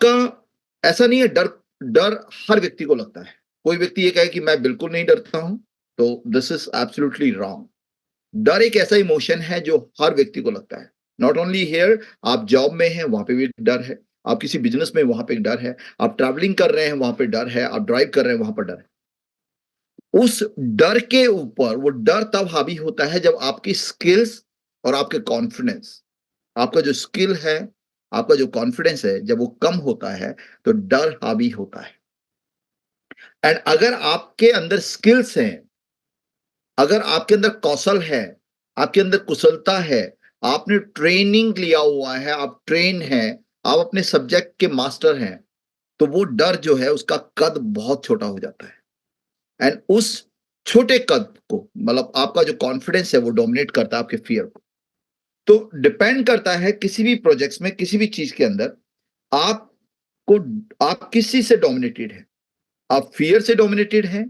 आपका ऐसा नहीं है, डर डर हर व्यक्ति को लगता है। कोई व्यक्ति ये कहे कि मैं बिल्कुल नहीं डरता हूं, तो दिस इज एब्सोल्युटली रॉन्ग। डर एक ऐसा इमोशन है जो हर व्यक्ति को लगता है। नॉट ओनली हियर, आप जॉब में हैं वहां पे भी डर है, आप किसी बिजनेस में वहां पे डर है, आप ट्रैवलिंग कर रहे हैं वहां पे डर है, आप ड्राइव कर रहे हैं वहां पर डर है। उस डर के ऊपर वो डर तब हावी होता है जब आपकी स्किल्स और आपके कॉन्फिडेंस, आपका जो स्किल है, आपका जो कॉन्फिडेंस है, जब वो कम होता है तो डर हावी होता है। एंड अगर आपके अंदर स्किल्स हैं, अगर आपके अंदर कौशल है, आपके अंदर कुशलता है, आपने ट्रेनिंग लिया हुआ है, आप ट्रेन हैं, आप अपने सब्जेक्ट के मास्टर हैं, तो वो डर जो है उसका कद बहुत छोटा हो जाता है। एंड उस छोटे कद को, मतलब आपका जो कॉन्फिडेंस है वो डोमिनेट करता है आपके फियर को। तो डिपेंड करता है किसी भी प्रोजेक्ट्स में, किसी भी चीज के अंदर आपको, आप किस चीज से डोमिनेटेड है, आप फियर से डोमिनेटेड हैं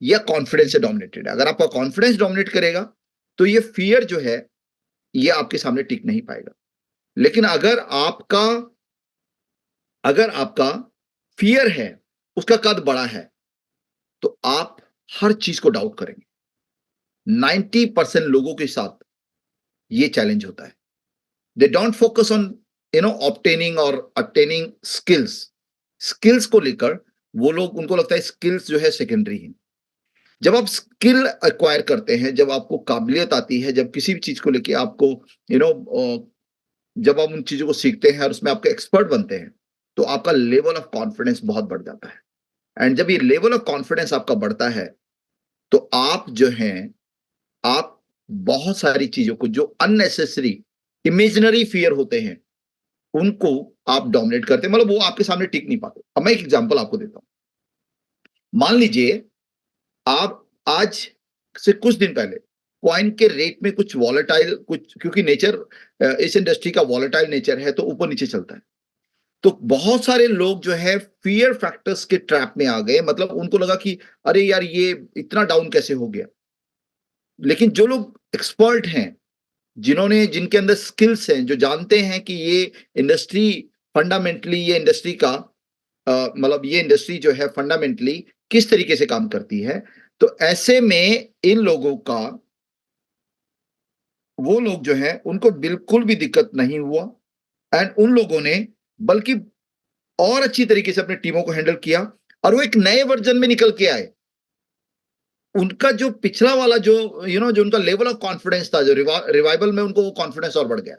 या कॉन्फिडेंस से डोमिनेटेड है। अगर आपका कॉन्फिडेंस डोमिनेट करेगा तो ये फियर जो है ये आपके सामने टिक नहीं पाएगा। लेकिन अगर आपका फियर है, उसका कद बड़ा है, तो आप हर चीज को डाउट करेंगे। 90% लोगों के साथ ये चैलेंज होता है। They don't focus on obtaining और अटेनिंग स्किल्स। स्किल्स को लेकर वो लोग, उनको लगता है स्किल्स जो है सेकेंडरी है। जब आप स्किल एक्वायर करते हैं, जब आपको काबिलियत आती है, जब किसी भी चीज को लेके आपको यू नो जब आप उन चीजों को सीखते हैं और उसमें आपके एक्सपर्ट बनते हैं, तो आपका लेवल ऑफ कॉन्फिडेंस बहुत बढ़ जाता है। एंड जब ये लेवल ऑफ कॉन्फिडेंस आपका बढ़ता है, तो आप जो हैं, आप बहुत सारी चीजों को, जो अननेसेसरी इमेजिनरी फियर होते हैं, उनको आप डोमिनेट करते हैं, मतलब वो आपके सामने टिक नहीं पाते। अब मैं एक एग्जांपल आपको देता हूं। मान लीजिए आप आज से कुछ दिन पहले कॉइन के रेट में कुछ वॉलेटाइल, कुछ, क्योंकि नेचर इस इंडस्ट्री का वॉलेटाइल नेचर है, तो ऊपर नीचे चलता है। तो बहुत सारे लोग जो है फियर फैक्टर्स के ट्रैप में आ गए, मतलब उनको लगा कि अरे यार ये इतना डाउन कैसे हो गया। लेकिन जो लोग एक्सपर्ट हैं, जिनके अंदर स्किल्स हैं, जो जानते हैं कि ये इंडस्ट्री फंडामेंटली, ये इंडस्ट्री का मतलब ये इंडस्ट्री जो है फंडामेंटली किस तरीके से काम करती है, तो ऐसे में इन लोगों का, वो लोग जो है उनको बिल्कुल भी दिक्कत नहीं हुआ। एंड उन लोगों ने बल्कि और अच्छी तरीके से अपनी टीमों को हैंडल किया, और वो एक नए वर्जन में निकल के आए। उनका जो पिछला वाला जो जो उनका लेवल ऑफ कॉन्फिडेंस था, जो रिवाइवल में उनको वो कॉन्फिडेंस और बढ़ गया।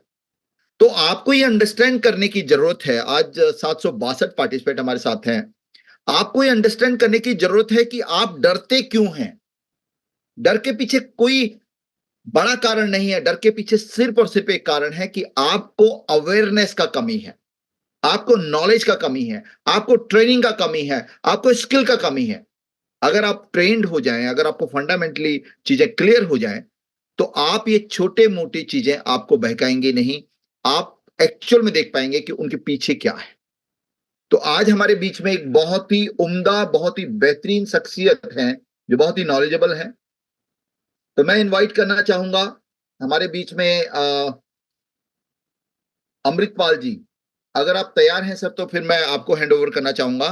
तो आपको ये अंडरस्टैंड करने की जरूरत है, आज 762 पार्टिसिपेंट हमारे साथ हैं, आपको ये अंडरस्टैंड करने की जरूरत है कि आप डरते क्यों हैं। डर के पीछे कोई बड़ा कारण नहीं है, डर के पीछे सिर्फ और सिर्फ एक कारण है कि आपको अवेयरनेस का कमी है, आपको नॉलेज का कमी है, आपको ट्रेनिंग का कमी है, आपको स्किल का कमी है। अगर आप ट्रेंड हो जाएं, अगर आपको फंडामेंटली चीजें क्लियर हो जाएं, तो आप ये छोटे मोटी चीजें आपको बहकाएंगे नहीं, आप एक्चुअल में देख पाएंगे कि उनके पीछे क्या है। तो आज हमारे बीच में एक बहुत ही उम्दा, बहुत ही बेहतरीन शख्सियत है, जो बहुत ही नॉलेजेबल है। तो मैं इनवाइट करना चाहूंगा हमारे बीच में अमृतपाल जी। अगर आप तैयार हैं सर, तो फिर मैं आपको हैंड ओवर करना चाहूंगा।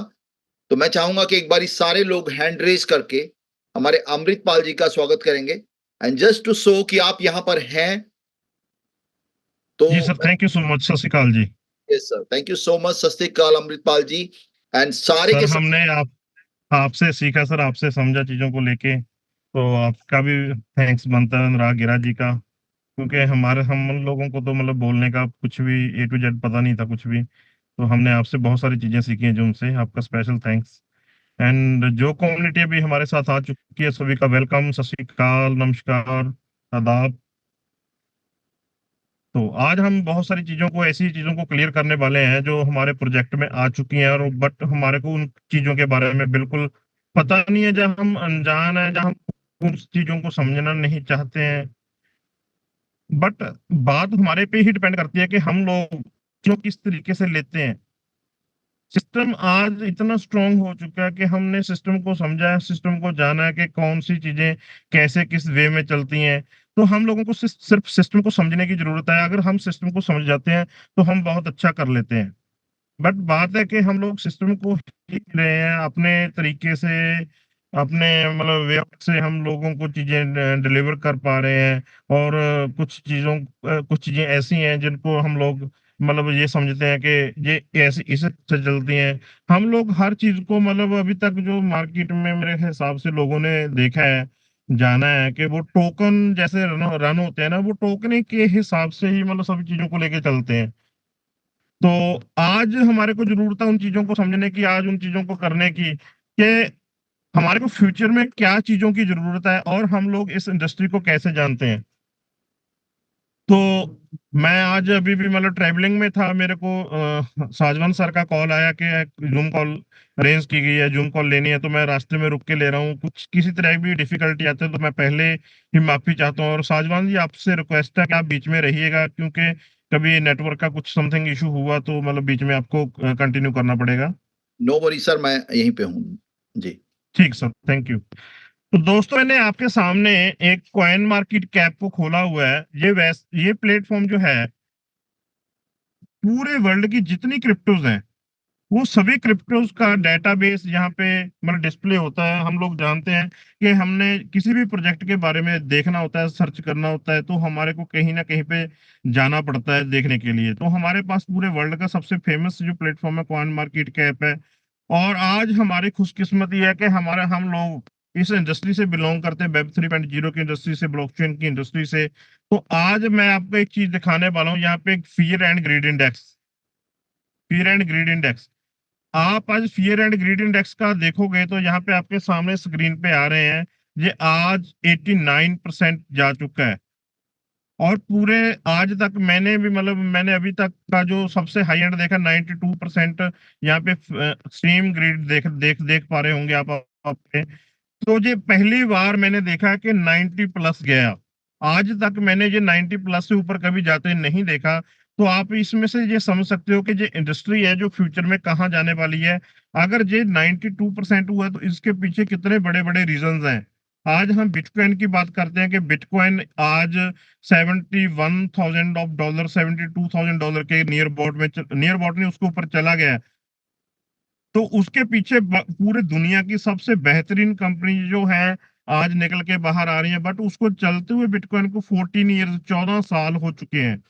तो मैं चाहूंगा कि एक बार सारे लोग हैंड रेज करके हमारे अमृतपाल जी का स्वागत करेंगे, एंड जस्ट टू शो कि आप यहां पर हैं। तो जी sir, thank you so much. सत श्री अकाल जी। Yes sir, thank you so much, सत श्री अकाल अमृतपाल जी। एंड सारे सर के हमने आपसे सीखा सर, आपसे समझा चीजों को लेके, तो आपका भी थैंक्स बनता है अनुराग गिरा जी का, क्योंकि हम लोगों को तो मतलब बोलने का कुछ भी ए टू जेड पता नहीं था कुछ भी। तो हमने आपसे बहुत सारी चीजें सीखी हैं, जो उनसे आपका स्पेशल थैंक्स। एंड जो कम्युनिटी अभी हमारे साथ आ चुकी है, सभी का वेलकम, सत श्री अकाल, नमस्कार, आदाब। तो आज हम बहुत सारी चीजों को, ऐसी चीजों को क्लियर करने वाले हैं जो हमारे प्रोजेक्ट में आ चुकी हैं, और बट हमारे को उन चीजों के बारे में बिल्कुल पता नहीं है, जहाँ हम अनजान है, जहाँ हम उन चीजों को समझना नहीं चाहते हैं। बट बात हमारे पे ही डिपेंड करती है कि हम लोग जो किस तरीके से लेते हैं। सिस्टम आज इतना स्ट्रांग हो चुका है कि हमने सिस्टम को समझा है, सिस्टम को जाना है कि कौन सी चीजें कैसे किस वे में चलती हैं। तो हम लोगों को सिर्फ सिस्टम को समझने की जरूरत है। अगर हम सिस्टम को समझ जाते हैं तो हम बहुत अच्छा कर लेते हैं। बट बात है कि हम लोग सिस्टम को सीख रहे हैं अपने तरीके से, अपने मतलब वे से हम लोगों को चीजें डिलीवर कर पा रहे हैं। और कुछ चीजें ऐसी हैं जिनको हम लोग मतलब ये समझते हैं कि ये ऐसी इसे से चलती हैं। हम लोग हर चीज को मतलब अभी तक जो मार्केट में मेरे हिसाब से लोगों ने देखा है, जाना है कि वो टोकन जैसे रन होते हैं ना, वो टोकन के हिसाब से ही मतलब सभी चीजों को लेके चलते हैं। तो आज हमारे को जरूरत है उन चीजों को समझने की, आज उन चीजों को करने की, कि हमारे को फ्यूचर में क्या चीजों की जरूरत है और हम लोग इस इंडस्ट्री को कैसे जानते हैं। तो मैं आज अभी भी मतलब ट्रैवलिंग में था, मेरे को साजवान सर का कॉल आया कि जूम कॉल अरेंज की गई है, जूम कॉल लेनी है। तो मैं रास्ते में रुक के ले रहा हूँ, कुछ किसी तरह की डिफिकल्टी आती है तो मैं पहले ही माफी चाहता हूँ। और साजवान जी, आपसे रिक्वेस्ट है कि आप बीच में रहिएगा, क्योंकि कभी नेटवर्क का कुछ समथिंग इशू हुआ तो मतलब बीच में आपको कंटिन्यू करना पड़ेगा। नो वरी सर, मैं यहीं पे हूँ। जी। ठीक सर, थैंक यू। तो दोस्तों, मैंने आपके सामने एक कॉइन मार्केट कैप को खोला हुआ है। ये प्लेटफॉर्म जो है, पूरे वर्ल्ड की जितनी क्रिप्टोज हैं, वो सभी क्रिप्टोज का डेटाबेस यहाँ पे मतलब डिस्प्ले होता है। हम लोग जानते हैं कि हमने किसी भी प्रोजेक्ट के बारे में देखना होता है, सर्च करना होता है, तो हमारे को कहीं ना कहीं पे जाना पड़ता है देखने के लिए। तो हमारे पास पूरे वर्ल्ड का सबसे फेमस जो प्लेटफॉर्म है, कॉइन मार्केट कैप है। और आज हमारी खुशकिस्मती है कि हम लोग इस इंडस्ट्री से बिलोंग करते हैं, वेब 3.0 की इंडस्ट्री से, ब्लॉकचेन की इंडस्ट्री से। तो आज मैं आपको एक चीज दिखाने वाला हूँ, यहाँ पे एक फियर एंड ग्रीड इंडेक्स। आप आज फियर एंड ग्रीड इंडेक्स का देखोगे तो यहाँ पे आपके सामने स्क्रीन पे आ रहे हैं, ये आज 89% जा चुका है। और पूरे आज तक मैंने अभी तक का जो सबसे हाई एंड देखा, 92% यहाँ पे सेम ग्रिड देख देख देख पा रहे होंगे आप पे। तो ये पहली बार मैंने देखा कि 90 प्लस गया। आज तक मैंने ये 90 प्लस से ऊपर कभी जाते नहीं देखा। तो आप इसमें से ये समझ सकते हो कि ये इंडस्ट्री है जो फ्यूचर में कहाँ जाने वाली है। अगर ये 92% हुआ तो इसके पीछे कितने बड़े बड़े रीजंस हैं। आज हम बिटकॉइन की बात करते हैं कि बिटकॉइन आज $71,000, $72,000 के नियर अबाउट नहीं, उसके ऊपर चला गया है। तो उसके पीछे पूरे दुनिया की सबसे बेहतरीन कंपनी जो है आज निकल के बाहर आ रही है। बट उसको चलते हुए बिटकॉइन को 14 ईयर्स, 14 साल हो चुके हैं।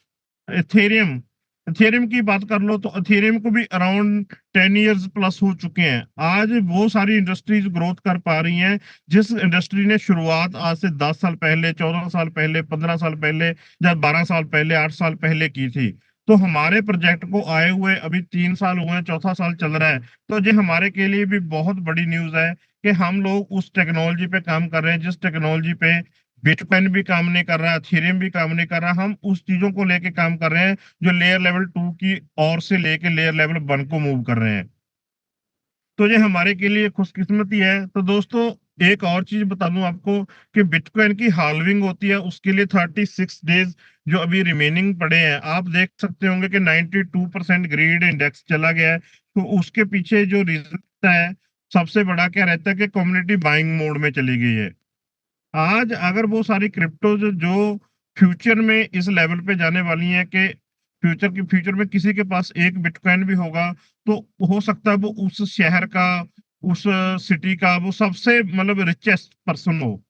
एथेरियम एथेरियम की बात कर लो तो एथेरियम को भी अराउंड 10 इयर्स प्लस हो चुके हैं। आज वो सारी इंडस्ट्रीज ग्रोथ कर पा रही हैं जिस इंडस्ट्री ने शुरुआत आज से 10 साल पहले, 14 साल पहले, 15 साल पहले या 12 साल पहले, 8 साल पहले की थी। तो हमारे प्रोजेक्ट को आए हुए अभी 3 साल हुए हैं, चौथा साल चल रहा है। तो ये हमारे के लिए भी बहुत बड़ी न्यूज है कि हम लोग उस टेक्नोलॉजी पे काम कर रहे हैं जिस टेक्नोलॉजी पे बिटकॉइन भी काम नहीं कर रहा, इथेरियम भी काम नहीं कर रहा। हम उस चीजों को लेके काम कर रहे हैं जो लेयर लेवल 2 की ओर से लेके लेयर लेवल 1 को मूव कर रहे हैं। तो ये हमारे के लिए खुशकिस्मती है। तो दोस्तों, एक और चीज बता दूं आपको कि बिटकॉइन की हाल्विंग होती है, उसके लिए 36 डेज जो अभी रिमेनिंग पड़े हैं। आप देख सकते होंगे कि 92% ग्रीड इंडेक्स चला गया है। तो उसके पीछे जो रीजन है, सबसे बड़ा क्या रहता है कि कम्युनिटी बाइंग मोड में चली गई है। आज अगर वो सारी क्रिप्टो जो फ्यूचर में इस लेवल पे जाने वाली हैं कि फ्यूचर में किसी के पास एक बिटकॉइन भी होगा, तो हो सकता है वो उस शहर का, उस सिटी का वो सबसे मतलब रिचेस्ट पर्सन हो।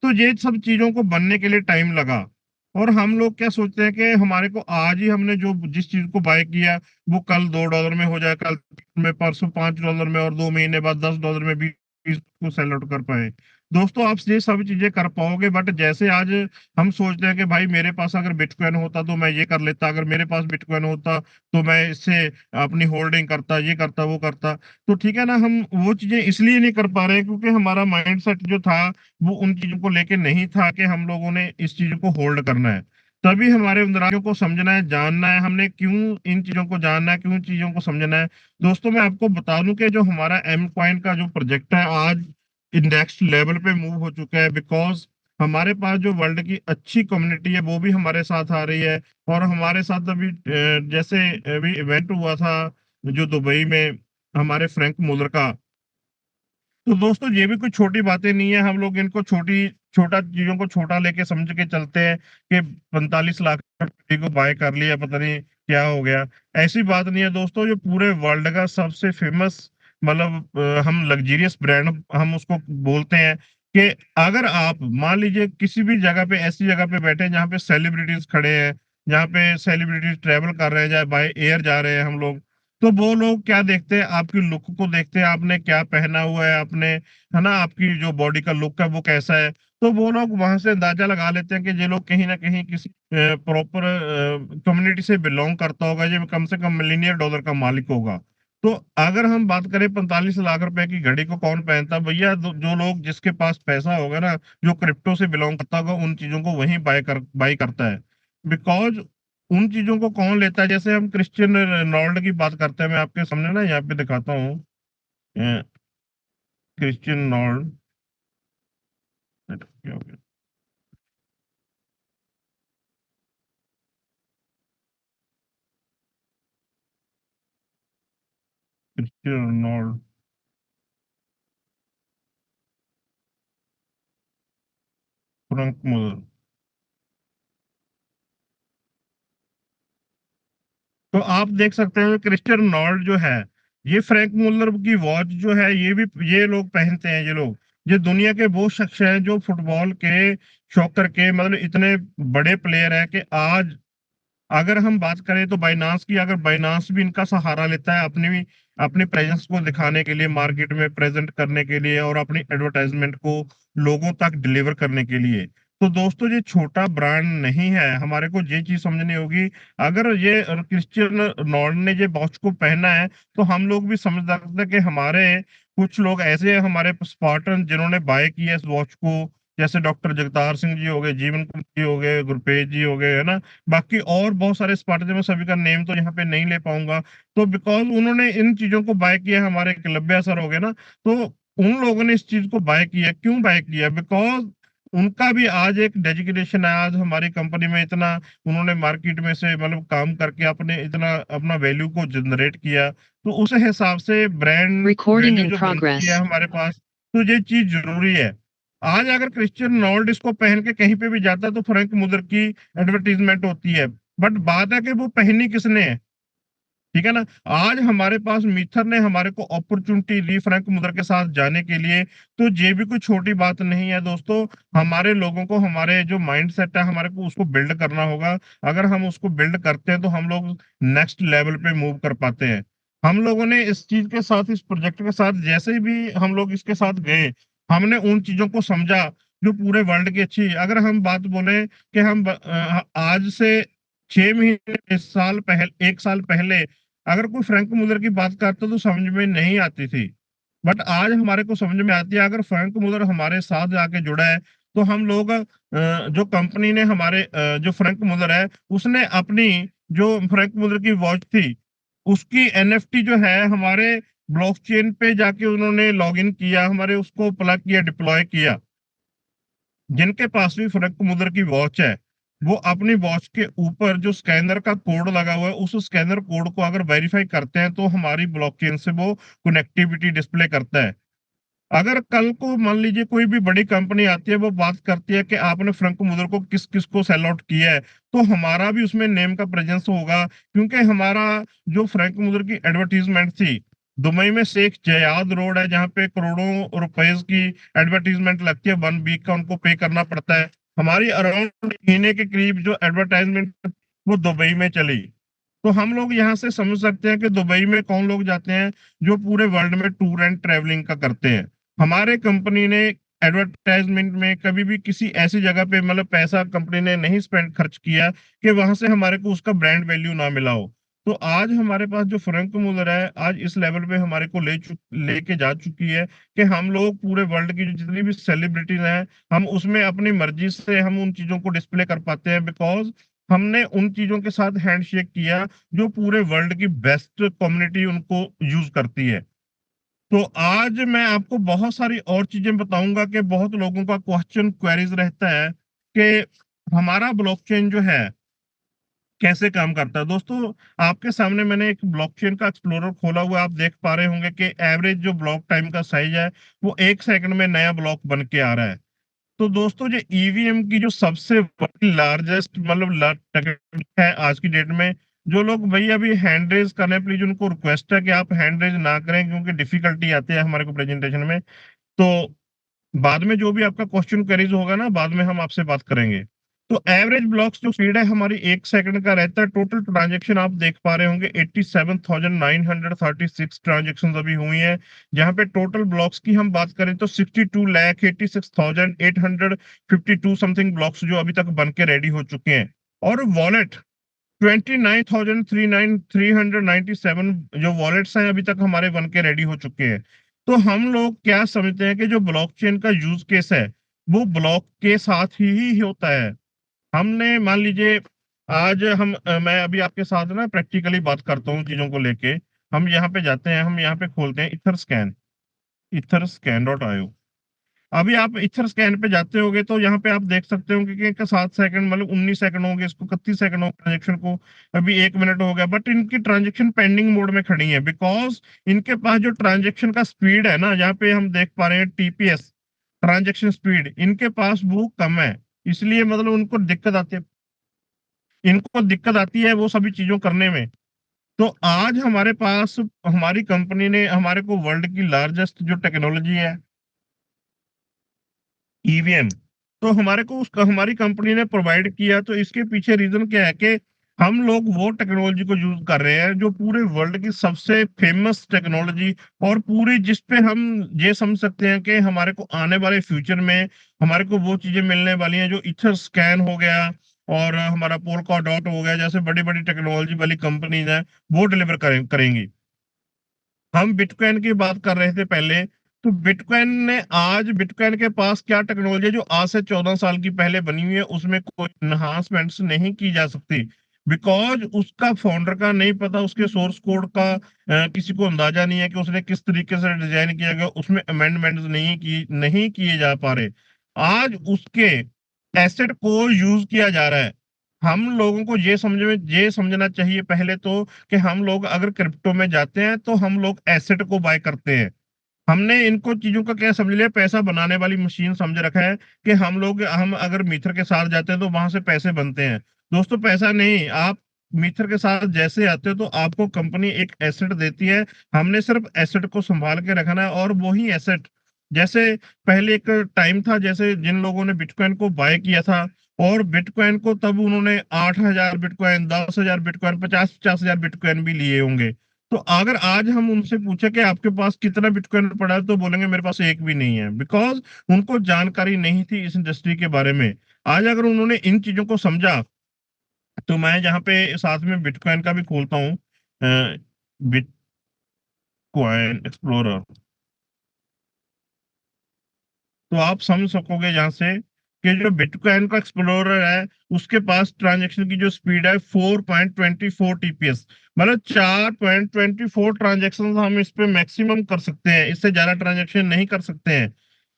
तो ये सब चीजों को बनने के लिए टाइम लगा। और हम लोग क्या सोचते हैं कि हमारे को आज ही हमने जो जिस चीज को बाय किया, वो कल $2 में हो जाए, कल में, परसों $5 में, और 2 महीने बाद $10 में भी इसको सेल आउट कर पाए। दोस्तों, आप ये सब चीजें कर पाओगे, बट जैसे आज हम सोचते हैं कि भाई मेरे पास अगर बिटकॉइन होता तो मैं ये कर लेता, अगर मेरे पास बिटकॉइन होता तो मैं इससे अपनी होल्डिंग करता, ये करता, वो करता। तो ठीक है ना, हम वो चीजें इसलिए नहीं कर पा रहे हैं क्योंकि हमारा माइंडसेट जो था वो उन चीजों को लेके नहीं था कि हम लोगों ने इस चीजों को होल्ड करना है। तभी हमारे इंद्रियों को समझना है, जानना है, हमने क्यों इन चीजों को जानना है, क्यों चीजों को समझना है। दोस्तों, मैं आपको बता दूं कि जो हमारा एम कॉइन का जो प्रोजेक्ट है आज इंडेक्स लेवल पे मूव हो चुका है, बिकॉज हमारे पास जो वर्ल्ड की अच्छी कम्युनिटी है वो भी हमारे साथ आ रही है। और हमारे साथ अभी जैसे अभी इवेंट हुआ था जो दुबई में, हमारे फ्रैंक मुलर का। तो दोस्तों, ये भी कोई छोटी बातें नहीं है। हम लोग इनको छोटा चीजों को छोटा लेके समझ के चलते हैं कि 45 लाख रुपए को बाय कर लिया, पता नहीं क्या हो गया? ऐसी बात नहीं है दोस्तों, जो पूरे वर्ल्ड का सबसे फेमस मतलब हम लग्जरियस ब्रांड हम उसको बोलते हैं कि अगर आप मान लीजिए किसी भी जगह पे ऐसी जगह पे बैठे हैं जहाँ पे सेलिब्रिटीज खड़े हैं, जहाँ पे सेलिब्रिटीज ट्रेवल कर रहे हैं, चाहे बाय एयर जा रहे हैं हम लोग, तो वो लोग क्या देखते हैं? आपकी लुक को देखते हैं, आपने क्या पहना हुआ है, आपने, है ना, आपकी जो बॉडी का लुक है वो कैसा है। तो वो लोग वहां से अंदाजा लगा लेते हैं कि ये लोग कहीं ना कहीं किसी प्रॉपर कम्युनिटी से बिलोंग करता होगा, ये कम से कम मिलीनियर डॉलर का मालिक होगा। तो अगर हम बात करें 45 लाख रुपए की घड़ी को कौन पहनता है भैया? जो लोग जिसके पास पैसा होगा ना, जो क्रिप्टो से बिलोंग करता होगा, उन चीजों को वही बाई करता है। बिकॉज उन चीजों को कौन लेता है? जैसे हम क्रिस्टियन रोनाल्डो की बात करते हैं, मैं आपके सामने ना यहाँ पे दिखाता हूँ। क्रिस्टियन रोनाल्डो, क्या हो गया? क्रिस्टियन रोनाल्डो, फ्रैंक मुलर। तो आप देख सकते हैं क्रिस्टियन रोनाल्डो जो है, ये फ्रैंक मुलर की वॉच जो है, ये भी ये लोग पहनते हैं। ये लोग, ये दुनिया के वो शख्स हैं जो फुटबॉल के शौकर के मतलब इतने बड़े प्लेयर है कि आज अगर हम बात करें तो बाइनांस की, अगर बाइनांस भी इनका सहारा लेता है अपनी प्रेजेंस को दिखाने के लिए, मार्केट में प्रेजेंट करने के लिए और अपनी एडवर्टाइजमेंट को लोगों तक डिलीवर करने के लिए। तो दोस्तों, ये छोटा ब्रांड नहीं है, हमारे को ये चीज समझनी होगी। अगर ये क्रिस्टियन रोनाल्डो ने ये वॉच को पहना है, तो हम लोग भी समझ सकते हैं कि हमारे कुछ लोग ऐसे हैं, हमारे स्पार्टन, जिन्होंने बाय किया इस वॉच को। जैसे डॉक्टर जगतार सिंह जी हो गए, जीवन कुमार जी हो गए, गुरपेज जी हो गए, है ना। बाकी और बहुत सारे स्पार्टन, मैं सभी का नेम तो यहाँ पे नहीं ले पाऊंगा। तो बिकॉज उन्होंने इन चीजों को बाय किया, हमारे एकलव्य सर हो गए ना, तो उन लोगों ने इस चीज को बाय किया। क्यों बाय किया? बिकॉज उनका भी आज एक डेजिग्नेशन है, आज हमारी कंपनी में इतना उन्होंने मार्केट में से मतलब काम करके अपने इतना अपना वैल्यू को जनरेट किया, तो उस हिसाब से ब्रांड Recording वैल्यू in जो बनती है progress. हमारे पास, तो ये चीज जरूरी है। आज अगर क्रिस्टियन रोनाल्डो इसको पहन के कहीं पे भी जाता है तो फ्रैंक मुलर की एडवर्टीजमेंट होती है। बट बात है कि वो पहनी किसने है, ठीक है ना। आज हमारे पास मिथर ने हमारे को अपॉर्चुनिटी दी फ्रैंक मुलर के साथ जाने के लिए, तो ये भी कोई छोटी बात नहीं है दोस्तों। हमारे लोगों को, हमारे जो माइंड सेट है, हमारे को उसको बिल्ड करना होगा। अगर हम उसको बिल्ड करते हैं तो हम लोग नेक्स्ट लेवल पे मूव कर पाते हैं। हम लोगों ने इस चीज के साथ, इस प्रोजेक्ट के साथ जैसे भी हम लोग इसके साथ गए, हमने उन चीजों को समझा जो पूरे वर्ल्ड की अच्छी। अगर हम बात बोले कि हम आज से 6 महीने, एक साल पहले अगर कोई फ्रैंक मुलर की बात करता तो समझ में नहीं आती थी। बट आज हमारे को समझ में आती है। अगर फ्रैंक मुलर हमारे साथ जाके जुड़ा है, तो हम लोग जो कंपनी ने हमारे जो फ्रैंक मुलर है, उसने अपनी जो फ्रैंक मुलर की वॉच थी, उसकी एनएफटी जो है हमारे ब्लॉकचेन पे जाके उन्होंने लॉग इन किया, हमारे उसको प्लग किया, डिप्लॉय किया। जिनके पास भी फ्रैंक मुलर की वॉच है, वो अपनी वॉच के ऊपर जो स्कैनर का कोड लगा हुआ है, उस स्कैनर कोड को अगर वेरीफाई करते हैं तो हमारी ब्लॉकचेन से वो कनेक्टिविटी डिस्प्ले करता है। अगर कल को मान लीजिए कोई भी बड़ी कंपनी आती है, वो बात करती है कि आपने फ्रैंक मुलर को किस किस को सेल आउट किया है, तो हमारा भी उसमें नेम का प्रेजेंस होगा। क्योंकि हमारा जो फ्रैंक मुलर की एडवर्टीजमेंट थी, दुबई में शेख जयाद रोड है जहाँ पे करोड़ों रुपए की एडवर्टीजमेंट लगती है, 1 वीक का उनको पे करना पड़ता है। हमारी अराउंड महीने के करीब जो एडवर्टाइजमेंट वो दुबई में चली। तो हम लोग यहाँ से समझ सकते हैं कि दुबई में कौन लोग जाते हैं? जो पूरे वर्ल्ड में टूर एंड ट्रेवलिंग का करते हैं। हमारे कंपनी ने एडवर्टाइजमेंट में कभी भी किसी ऐसी जगह पे मतलब पैसा कंपनी ने नहीं स्पेंड खर्च किया कि वहां से हमारे को उसका ब्रांड वैल्यू ना मिला हो। तो आज हमारे पास जो फ्रैंक मुलर है, आज इस लेवल पे हमारे को लेके जा चुकी है कि हम लोग पूरे वर्ल्ड की जो जितनी भी सेलिब्रिटीज हैं, हम उसमें अपनी मर्जी से हम उन चीजों को डिस्प्ले कर पाते हैं। बिकॉज हमने उन चीजों के साथ हैंडशेक किया जो पूरे वर्ल्ड की बेस्ट कम्युनिटी उनको यूज करती है। तो आज मैं आपको बहुत सारी और चीजें बताऊंगा कि बहुत लोगों का क्वेश्चन क्वेरीज रहता है कि हमारा ब्लॉकचेन जो है कैसे काम करता है। दोस्तों, आपके सामने मैंने एक ब्लॉकचेन का एक्सप्लोरर खोला हुआ है। आप देख पा रहे होंगे कि एवरेज जो ब्लॉक टाइम का साइज है, वो 1 सेकंड में नया ब्लॉक बन के आ रहा है। तो दोस्तों, जो ईवीएम की जो सबसे बड़ी लार्जेस्ट मतलब टेक्निक है आज की डेट में, जो लोग भाई अभी हैंड रेज कर रहे हैं, प्लीज उनको रिक्वेस्ट है कि आप हैंड रेज ना करें, क्योंकि डिफिकल्टी आती है हमारे को प्रेजेंटेशन में। तो बाद में जो भी आपका क्वेश्चन क्वेरीज होगा ना, बाद में हम आपसे बात करेंगे। तो एवरेज ब्लॉक्स जो स्पीड है हमारी 1 सेकंड का रहता है। टोटल ट्रांजेक्शन आप देख पा रहे होंगे 87,936 ट्रांजेक्शन अभी हुई है। जहां पे टोटल ब्लॉक्स की हम बात करें तो 62,86,852 समथिंग ब्लॉक्स जो अभी तक बन के रेडी हो चुके हैं। और वॉलेट 29,397 जो वॉलेट्स हैं अभी तक हमारे बन के रेडी हो चुके हैं। तो हम लोग क्या समझते हैं कि जो ब्लॉकचेन का यूज केस है वो ब्लॉक के साथ ही होता है। हमने मान लीजिए आज मैं अभी आपके साथ ना प्रैक्टिकली बात करता हूँ चीजों को लेके। हम यहाँ पे जाते हैं, हम यहाँ पे खोलते हैं इथरस्कैन.io। अभी आप इथर स्कैन पे जाते होगे तो यहाँ पे आप देख सकते होंगे कि 7 सेकंड मतलब 19 सेकंड हो गए, इसको 31 सेकंड हो गए ट्रांजेक्शन को, अभी 1 मिनट हो गया, बट इनकी ट्रांजेक्शन पेंडिंग मोड में खड़ी है। बिकॉज इनके पास जो ट्रांजेक्शन का स्पीड है ना, यहाँ पे हम देख पा रहे हैं टीपीएस ट्रांजेक्शन स्पीड, इनके पास वो कम है। इसलिए मतलब उनको दिक्कत आती है, इनको दिक्कत आती है वो सभी चीजों करने में। तो आज हमारे पास हमारी कंपनी ने हमारे को वर्ल्ड की लार्जेस्ट जो टेक्नोलॉजी है ईवीएम, तो हमारे को उसका हमारी कंपनी ने प्रोवाइड किया। तो इसके पीछे रीजन क्या है कि हम लोग वो टेक्नोलॉजी को यूज कर रहे हैं जो पूरे वर्ल्ड की सबसे फेमस टेक्नोलॉजी, और पूरी जिस पे हम ये समझ सकते हैं कि हमारे को आने वाले फ्यूचर में हमारे को वो चीजें मिलने वाली हैं जो इथर स्कैन हो गया और हमारा पोलका डॉट हो गया, जैसे बड़ी बड़ी टेक्नोलॉजी वाली कंपनीज हैं वो डिलीवर करेंगी। हम बिटकॉइन की बात कर रहे थे पहले, तो बिटकॉइन के पास क्या टेक्नोलॉजी है जो आज से 14 साल की पहले बनी हुई है, उसमें कोई इन्हांसमेंट्स नहीं की जा सकती। बिकॉज उसका फाउंडर का नहीं पता, उसके सोर्स कोड का किसी को अंदाजा नहीं है कि उसने किस तरीके से डिजाइन किया गया, उसमें अमेंडमेंट्स नहीं किए जा पा रहे। आज उसके एसेट को यूज किया जा रहा है। हम लोगों को ये समझना चाहिए पहले तो कि हम लोग अगर क्रिप्टो में जाते हैं तो हम लोग एसेट को बाय करते हैं। हमने इनको चीजों का क्या समझ लिया, पैसा बनाने वाली मशीन समझ रखा है कि हम अगर मीथर के साथ जाते हैं तो वहां से पैसे बनते हैं। दोस्तों पैसा नहीं, आप मीथर के साथ जैसे आते हो तो आपको कंपनी एक एसेट देती है। हमने सिर्फ एसेट को संभाल के रखना है, और वही एसेट जैसे पहले एक टाइम था, जैसे जिन लोगों ने बिटकॉइन को बाय किया था, और बिटकॉइन को तब उन्होंने 8,000 बिटकॉइन, 10,000 बिटकॉइन, 50,000 बिटकॉइन भी लिए होंगे। तो अगर आज हम उनसे पूछे कि आपके पास कितना बिटकॉइन पड़ा है, तो बोलेंगे मेरे पास एक भी नहीं है। बिकॉज उनको जानकारी नहीं थी इस इंडस्ट्री के बारे में। आज अगर उन्होंने इन चीजों को समझा, तो मैं यहाँ पे साथ में बिटकॉइन का भी खोलता हूँ, बिटकॉइन एक्सप्लोरर, तो आप समझ सकोगे यहाँ से कि जो बिटकॉइन का एक्सप्लोरर है उसके पास ट्रांजैक्शन की जो स्पीड है 4.24 टीपीएस, मतलब 4.24 ट्रांजैक्शन हम इस पे मैक्सिमम कर सकते हैं, इससे ज्यादा ट्रांजैक्शन नहीं कर सकते हैं।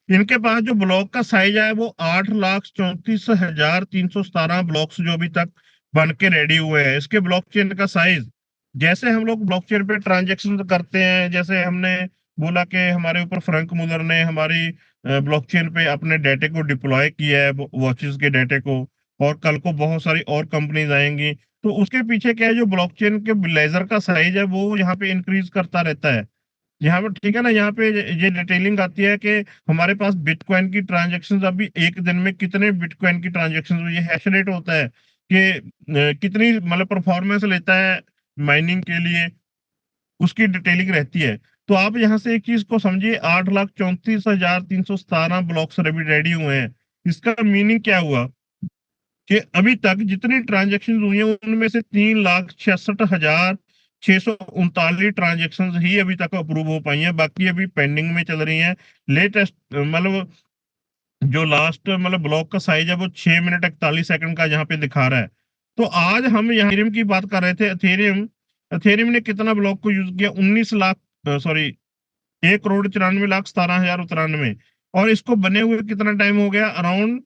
इनके पास जो ब्लॉक का साइज है वो 8,34,317 ब्लॉक्स जो अभी तक बन के रेडी हुए हैं। इसके ब्लॉकचेन का साइज, जैसे हम लोग ब्लॉकचेन पे ट्रांजैक्शन करते हैं, जैसे हमने बोला कि हमारे ऊपर फ्रैंक मुलर ने हमारी ब्लॉकचेन पे अपने डेटे को डिप्लॉय किया है, वॉचेस के डेटे को, और कल को बहुत सारी और कंपनीज आएंगी। तो उसके पीछे क्या है, जो ब्लॉकचेन के लेजर का साइज है वो यहाँ पे इंक्रीज करता रहता है। यहाँ पे ठीक है ना, यहाँ पे ये डिटेलिंग आती है कि हमारे पास बिटकॉइन की ट्रांजैक्शंस अभी एक दिन में कितने बिटकॉइन की ट्रांजैक्शंस हुई है, हैश रेट होता है कि कितनी मतलब परफॉर्मेंस लेता है माइनिंग के लिए, उसकी डिटेलिंग रहती है। तो आप यहाँ से एक चीज को समझिए, 8,34,317 ब्लॉक्स अभी रेडी हुए हैं। इसका मीनिंग क्या हुआ कि अभी तक जितनी ट्रांजेक्शन हुई हैं उनमें से 3,66,639 ट्रांजेक्शन ही अभी तक अप्रूव हो पाई हैं, बाकी अभी पेंडिंग में चल रही हैं। लेटेस्ट मतलब जो लास्ट मतलब ब्लॉक का साइज है वो 6 मिनट 41 सेकंड का यहाँ पे दिखा रहा है। तो आज हम यहाँ एथेरियम की बात कर रहे थे। एथेरियम एथेरियम ने कितना ब्लॉक को यूज किया, 19 लाख, सॉरी 1,94,17,093, और इसको बने हुए कितना टाइम हो गया, अराउंड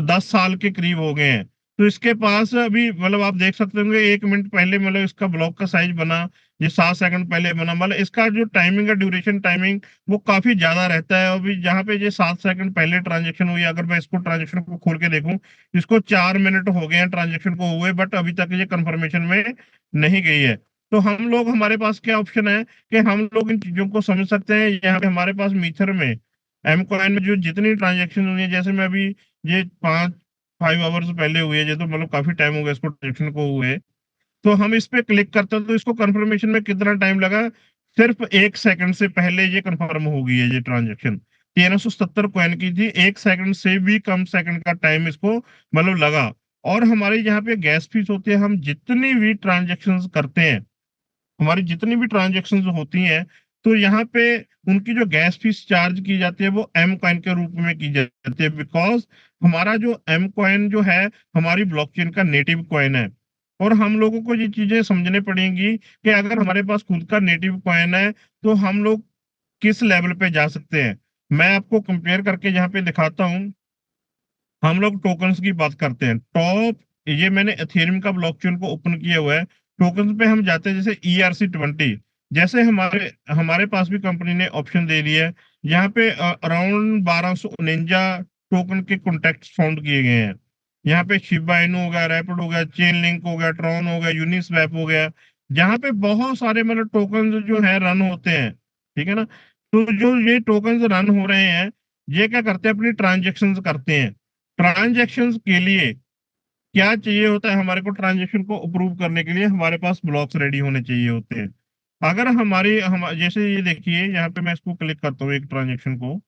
10 साल के करीब हो गए हैं। तो इसके पास अभी मतलब आप देख सकते होंगे 1 मिनट पहले मतलब इसका ब्लॉक का साइज बना, ये 7 सेकंड पहले बना, मतलब इसका जो टाइमिंग है, ड्यूरेशन टाइमिंग वो काफी ज्यादा रहता है। अभी जहाँ पे ये 7 सेकंड पहले ट्रांजेक्शन हुई, अगर मैं इसको ट्रांजेक्शन को खोल के देखूं, इसको 4 मिनट हो गए हैं ट्रांजेक्शन को हुए, बट अभी तक ये कंफर्मेशन में नहीं गई है। तो हम लोग, हमारे पास क्या ऑप्शन है कि हम लोग इन चीजों को समझ सकते हैं। यहाँ पे हमारे पास मीथर में, एम कॉइन में जो जितनी ट्रांजेक्शन हुई है, जैसे मैं अभी ये 5 आवर्स पहले हुई है, ये तो मतलब काफी टाइम हो गया इसको ट्रांजेक्शन को हुए। तो हम इस पे क्लिक करते हैं तो इसको कंफर्मेशन में कितना टाइम लगा, सिर्फ 1 सेकंड से पहले ये कंफर्म हो गई है ये ट्रांजेक्शन। 1370 कॉइन की थी, 1 सेकंड से भी कम सेकंड का टाइम इसको मतलब लगा। और हमारे यहाँ पे गैस फीस होती है, हम जितनी भी ट्रांजेक्शन करते हैं, हमारी जितनी भी ट्रांजेक्शन होती हैं, तो यहाँ पे उनकी जो गैस फीस चार्ज की जाती है वो एम कॉइन के रूप में की जाती है, बिकॉज हमारा जो एम कॉइन जो है हमारी ब्लॉकचेन का नेटिव कॉइन है। और हम लोगों को ये चीजें समझने पड़ेंगी कि अगर हमारे पास खुद का नेटिव कॉइन है तो हम लोग किस लेवल पे जा सकते हैं। मैं आपको कंपेयर करके यहाँ पे दिखाता हूँ। हम लोग टोकन्स की बात करते हैं, टॉप, ये मैंने एथेरियम का ब्लॉकचेन को ओपन किया हुआ है। टोकन्स पे हम जाते हैं, जैसे ERC20, जैसे हमारे हमारे पास भी कंपनी ने ऑप्शन दे दिया है। यहाँ पे अराउंड 1249 टोकन के कॉन्टेक्ट फाउंड किए गए हैं। यहाँ पे शिबा इनू हो गया, रैपिड हो गया, चेन लिंक हो गया, ट्रॉन हो गया, यूनिस्वैप हो गया। जहाँ पे बहुत सारे मतलब टोकन जो है रन होते हैं, ठीक है ना। तो जो ये टोकन रन हो रहे हैं, ये क्या करते हैं, अपनी ट्रांजेक्शन करते हैं। ट्रांजैक्शंस के लिए क्या चाहिए होता है, हमारे को ट्रांजैक्शन को अप्रूव करने के लिए हमारे पास ब्लॉक्स रेडी होने चाहिए होते हैं। अगर हमारी हम जैसे ये देखिए, यहाँ पे मैं इसको क्लिक करता हूँ, एक ट्रांजैक्शन को,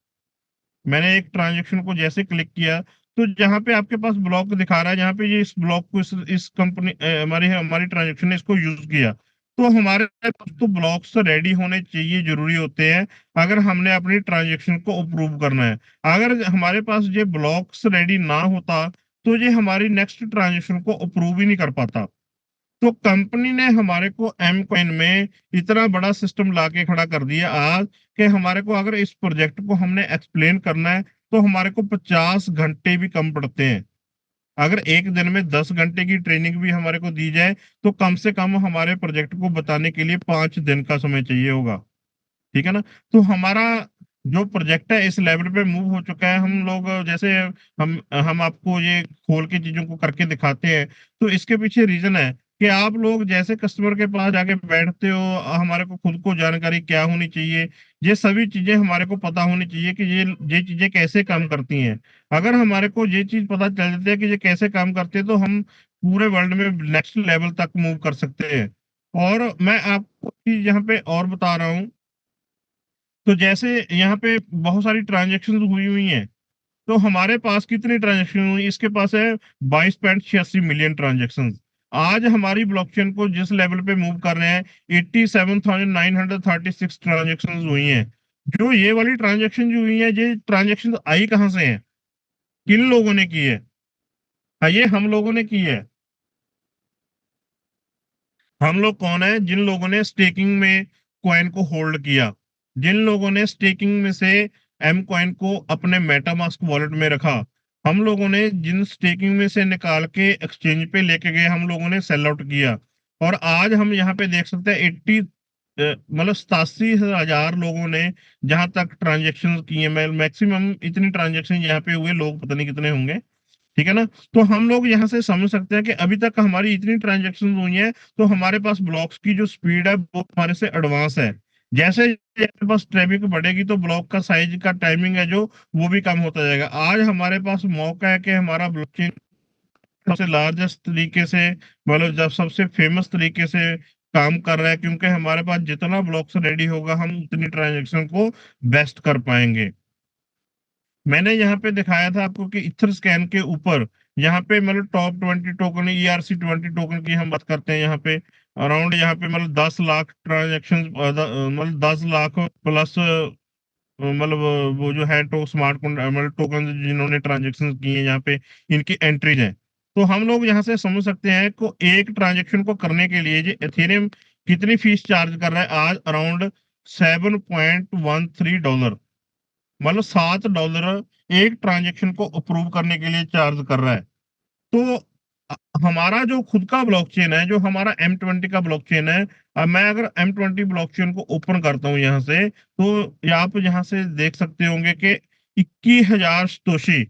मैंने एक ट्रांजैक्शन को जैसे क्लिक किया, तो जहाँ पे आपके पास ब्लॉक दिखा रहा है, जहाँ पे ये इस ब्लॉक को इस कंपनी हमारी हमारी ट्रांजैक्शन ने इसको यूज किया, तो हमारे पास तो ब्लॉक्स रेडी होने चाहिए, जरूरी होते हैं अगर हमने अपनी ट्रांजैक्शन को अप्रूव करना है। अगर हमारे पास ये ब्लॉक्स रेडी ना होता तो ये हमारी नेक्स्ट ट्रांजैक्शन को अप्रूव ही नहीं कर पाता। तो कंपनी ने हमारे को एम कॉइन में इतना बड़ा सिस्टम लाके खड़ा कर दिया आज, कि हमारे को अगर इस प्रोजेक्ट को हमने एक्सप्लेन करना है तो हमारे को 50 घंटे भी कम पड़ते हैं। अगर एक दिन में 10 घंटे की ट्रेनिंग भी हमारे को दी जाए तो कम से कम हमारे प्रोजेक्ट को बताने के लिए 5 दिन का समय चाहिए होगा, ठीक है ना। तो हमारा जो प्रोजेक्ट है इस लेवल पे मूव हो चुका है। हम लोग जैसे हम आपको ये खोल के चीजों को करके दिखाते हैं, तो इसके पीछे रीजन है कि आप लोग जैसे कस्टमर के पास जाके बैठते हो, हमारे को खुद को जानकारी क्या होनी चाहिए, ये सभी चीजें हमारे को पता होनी चाहिए कि ये चीजें कैसे काम करती हैं। अगर हमारे को ये चीज पता चल जाती है कि ये कैसे काम करते हैं, तो हम पूरे वर्ल्ड में नेक्स्ट लेवल तक मूव कर सकते हैं। और मैं आपको चीज यहाँ पे और बता रहा हूँ, तो जैसे यहाँ पे बहुत सारी ट्रांजेक्शन हुई हुई हैं, तो हमारे पास कितनी ट्रांजेक्शन हुई, इसके पास है 22.86 मिलियन ट्रांजेक्शन। आज हमारी ब्लॉकचेन को जिस लेवल पे मूव कर रहे हैं, 87,936 ट्रांजेक्शन हुई हैं। जो ये वाली ट्रांजेक्शन जो हुई है, ये ट्रांजेक्शन आई कहाँ से है, किन लोगों ने की है? हाँ, ये हम लोगों ने की है। हम लोग कौन है, जिन लोगों ने स्टेकिंग में कॉइन को होल्ड किया, जिन लोगों ने स्टेकिंग में से एम कॉइन को अपने मेटामास्क वॉलेट में रखा, हम लोगों ने जिन स्टेकिंग में से निकाल के एक्सचेंज पे लेके गए, हम लोगों ने सेल आउट किया। और आज हम यहाँ पे देख सकते हैं 87,000 लोगों ने जहां तक ट्रांजेक्शन किए, मैक्सिमम इतनी ट्रांजेक्शन यहाँ पे हुए, लोग पता नहीं कितने होंगे, ठीक है ना। तो हम लोग यहाँ से समझ सकते हैं कि अभी तक हमारी इतनी ट्रांजेक्शन हुई है, तो हमारे पास ब्लॉक्स की जो स्पीड है वो हमारे से एडवांस है। जैसे हमारे पास ट्रैफिक बढ़ेगी तो ब्लॉक का साइज का टाइमिंग है जो, वो भी कम होता जाएगा। आज हमारे पास मौका है कि हमारा ब्लॉकचेन सबसे लार्जेस्ट तरीके से, मतलब जब सबसे फेमस तरीके से काम कर रहा है, क्योंकि हमारे पास जितना ब्लॉक्स रेडी होगा हम उतनी ट्रांजेक्शन को बेस्ट कर पाएंगे। मैंने यहाँ पे दिखाया था आपको कि इथर स्कैन के ऊपर, यहाँ पे मतलब टॉप 20 टोकन, ERC20 टोकन की हम बात करते हैं, यहाँ पे अराउंड, यहाँ पे मतलब 10 लाख ट्रांजेक्शन, मतलब 10 लाख प्लस, मतलब वो जो है तो स्मार्ट मतलब टोकन जिन्होंने ट्रांजेक्शन किए हैं, यहाँ पे इनकी एंट्रीज हैं। तो हम लोग यहाँ से समझ सकते हैं को एक ट्रांजेक्शन को करने के लिए ये एथेरियम कितनी फीस चार्ज कर रहा है आज, अराउंड $7.13, मतलब $7 एक ट्रांजेक्शन को अप्रूव करने के लिए चार्ज कर रहा है। तो हमारा जो खुद का ब्लॉकचेन है, जो हमारा M20 का ब्लॉकचेन है, मैं अगर M20 ब्लॉकचेन को ओपन करता हूँ यहाँ से, तो आप यहाँ से देख सकते होंगे कि 21,000 सतोशी।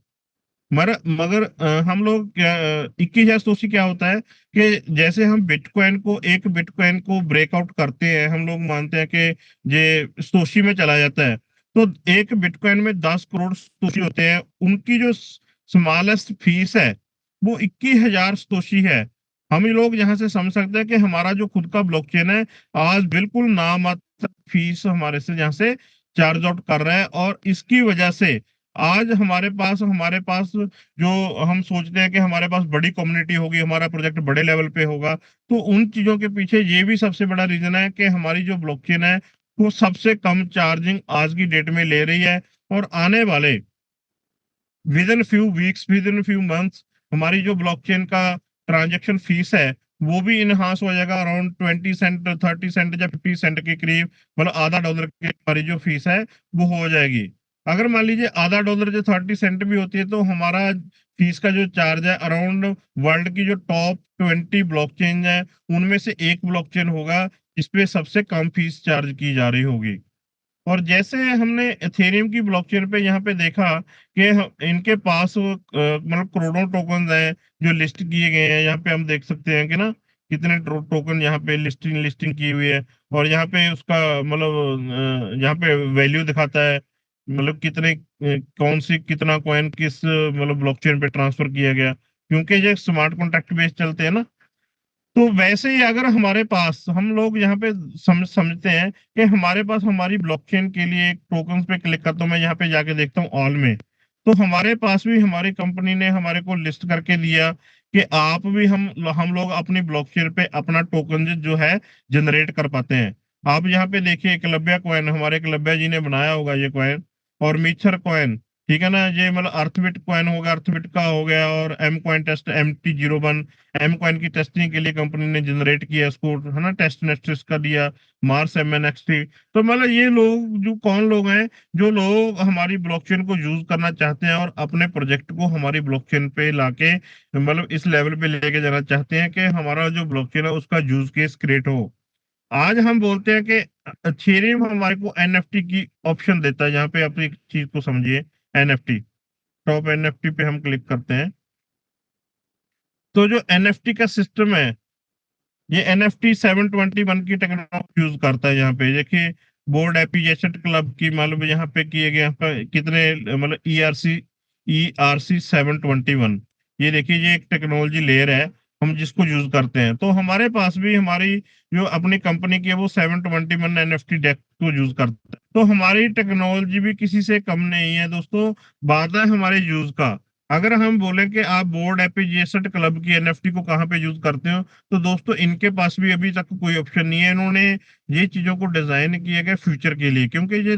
मगर हम लोग क्या, 21,000 सतोशी क्या होता है कि जैसे हम एक बिटकॉइन को ब्रेकआउट करते हैं, हम लोग मानते हैं कि ये सतोशी में चला जाता है, तो एक बिटकॉइन में 10 करोड़ सतोशी होते हैं। उनकी जो स्मॉलेस्ट फीस है वो 21,000 सतोशी है। हम ही लोग यहाँ से समझ सकते हैं कि हमारा जो खुद का ब्लॉकचेन है आज बिल्कुल नामात्र फीस हमारे से यहाँ से चार्ज आउट कर रहा है, और इसकी वजह से आज हमारे पास जो हम सोचते हैं कि हमारे पास बड़ी कम्युनिटी होगी, हमारा प्रोजेक्ट बड़े लेवल पे होगा, तो उन चीजों के पीछे ये भी सबसे बड़ा रीजन है कि हमारी जो ब्लॉकचेन है वो सबसे कम चार्जिंग आज की डेट में ले रही है। और आने वाले with in few weeks, with in few months, हमारी जो ब्लॉकचेन का ट्रांजैक्शन फीस है वो भी इनहांस हो जाएगा, अराउंड 20 सेंट, 30 सेंट या 50 सेंट के करीब, मतलब आधा डॉलर की हमारी जो फीस है वो हो जाएगी। अगर मान लीजिए आधा डॉलर जो 30 सेंट भी होती है, तो हमारा फीस का जो चार्ज है अराउंड वर्ल्ड की जो टॉप 20 ब्लॉकचेन है उनमें से एक ब्लॉकचेन होगा जिसपे सबसे कम फीस चार्ज की जा रही होगी। और जैसे हमने एथेरियम की ब्लॉकचेन पे यहाँ पे देखा कि इनके पास मतलब करोड़ों टोकन हैं जो लिस्ट किए गए हैं। यहाँ पे हम देख सकते हैं कि ना कितने टोकन यहाँ पे लिस्टिंग लिस्टिंग की हुई है, और यहाँ पे उसका मतलब यहाँ पे वैल्यू दिखाता है, मतलब कौन सी कितना कॉइन किस मतलब ब्लॉकचेन पे ट्रांसफर किया गया, क्योंकि ये स्मार्ट कॉन्ट्रैक्ट बेस्ड चलते हैं ना। तो वैसे ही अगर हमारे पास हम लोग यहाँ पे समझते हैं कि हमारे पास हमारी ब्लॉकचेन के लिए एक टोकन पे क्लिक करता हूँ, मैं यहाँ पे जाके देखता हूँ ऑल में, तो हमारे पास भी हमारी कंपनी ने हमारे को लिस्ट करके दिया कि आप भी हम लोग अपनी ब्लॉकचेन पे अपना टोकन जो है जनरेट कर पाते हैं। आप यहाँ पे देखिए एकलव्य कॉइन, हमारे एकलव्य जी ने बनाया होगा ये कॉइन, और मीचर कॉइन, ठीक है ना, ये मतलब अर्थबिट कॉइन होगा, अर्थबिट का हो गया, और M coin test MT01 M coin की टेस्टिंग के लिए कंपनी ने जनरेट किया इसको, है ना, टेस्ट नेटलिस्ट का दिया, मार्स MNXT। तो मतलब ये लोग जो कौन लोग हैं, जो लोग हमारी ब्लॉकचेन को यूज करना चाहते हैं और अपने प्रोजेक्ट को हमारी ब्लॉकचेन पे लाके मतलब इस लेवल पे लेके जाना चाहते हैं कि हमारा जो ब्लॉकचेन है उसका यूज केस क्रिएट हो। आज हम बोलते हैं कि थीरियम हमारे को NFT की ऑप्शन देता है। यहाँ पे आप एक चीज को समझिए, NFT, टॉप NFT पे हम क्लिक करते हैं, तो जो NFT का सिस्टम है ये NFT 721 की टेक्नोलॉजी यूज करता है। यहाँ पे देखिए बोर्ड एपिजेशन क्लब की मालूम यहाँ पे किए गए यहाँ पे कितने मतलब ERC 721, ये देखिए ये एक टेक्नोलॉजी लेयर है हम जिसको यूज करते हैं। तो हमारे पास भी हमारी जो अपनी कंपनी की है वो 721 NFT डेक को यूज करता है। तो हमारी टेक्नोलॉजी भी किसी से कम नहीं है दोस्तों। बात है हमारे यूज का। अगर हम बोले कि आप बोर्ड एपिजेशन क्लब की NFT को कहाँ पे यूज करते हो, तो दोस्तों इनके पास भी अभी तक कोई ऑप्शन नहीं है। इन्होंने ये चीजों को डिजाइन किया गया फ्यूचर के लिए, क्योंकि ये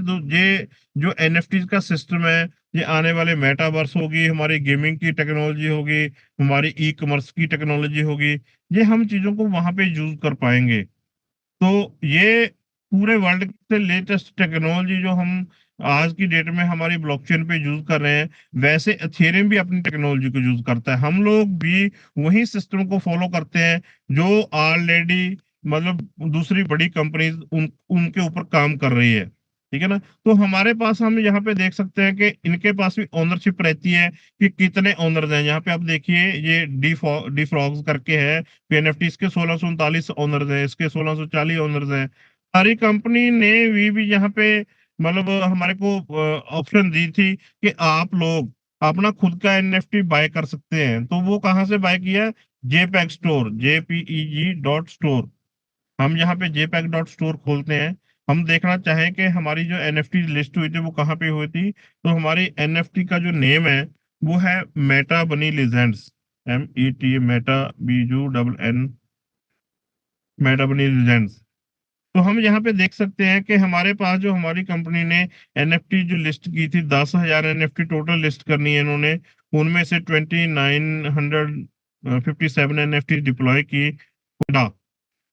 जो NFT का सिस्टम है, ये आने वाले मेटावर्स होगी, हमारी गेमिंग की टेक्नोलॉजी होगी, हमारी ई-कॉमर्स की टेक्नोलॉजी होगी, ये हम चीजों को वहां पे यूज कर पाएंगे। तो ये पूरे वर्ल्ड से लेटेस्ट टेक्नोलॉजी जो हम आज की डेट में हमारी ब्लॉकचेन पे यूज कर रहे हैं, वैसे एथेरियम भी अपनी टेक्नोलॉजी को यूज करता है। हम लोग भी वही सिस्टम को फॉलो करते हैं जो ऑलरेडी मतलब दूसरी बड़ी कंपनीज उनके ऊपर काम कर रही है, ठीक है ना। तो हमारे पास हम यहाँ पे देख सकते हैं कि इनके पास भी ओनरशिप रहती है कि कितने ओनर्स हैं। यहाँ पे आप देखिए ये डी फ्रॉग्स करके है PNFT, इसके 1639 ओनर्स हैं, इसके 1640 ओनर्स हैं। सारी कंपनी ने भी यहाँ पे मतलब हमारे को ऑप्शन दी थी कि आप लोग अपना खुद का NFT बाय कर सकते हैं। तो वो कहाँ से बाय किया? JPEG store, JPEG.store। हम यहाँ पे JPEG.store खोलते हैं। हम देखना चाहें कि हमारी जो NFT लिस्ट हुई थी वो कहाँ पे हुई थी, तो हमारी NFT का जो नेम है वो है मेटा बनी legends, MET Meta BUNN, Meta बनी लीजेंड्स। तो हम यहाँ पे देख सकते हैं कि हमारे पास जो हमारी कंपनी ने NFT जो लिस्ट की थी, 10,000 NFT टोटल लिस्ट करनी है इन्होंने, उनमें से 2957 NFT डिप्लॉय की।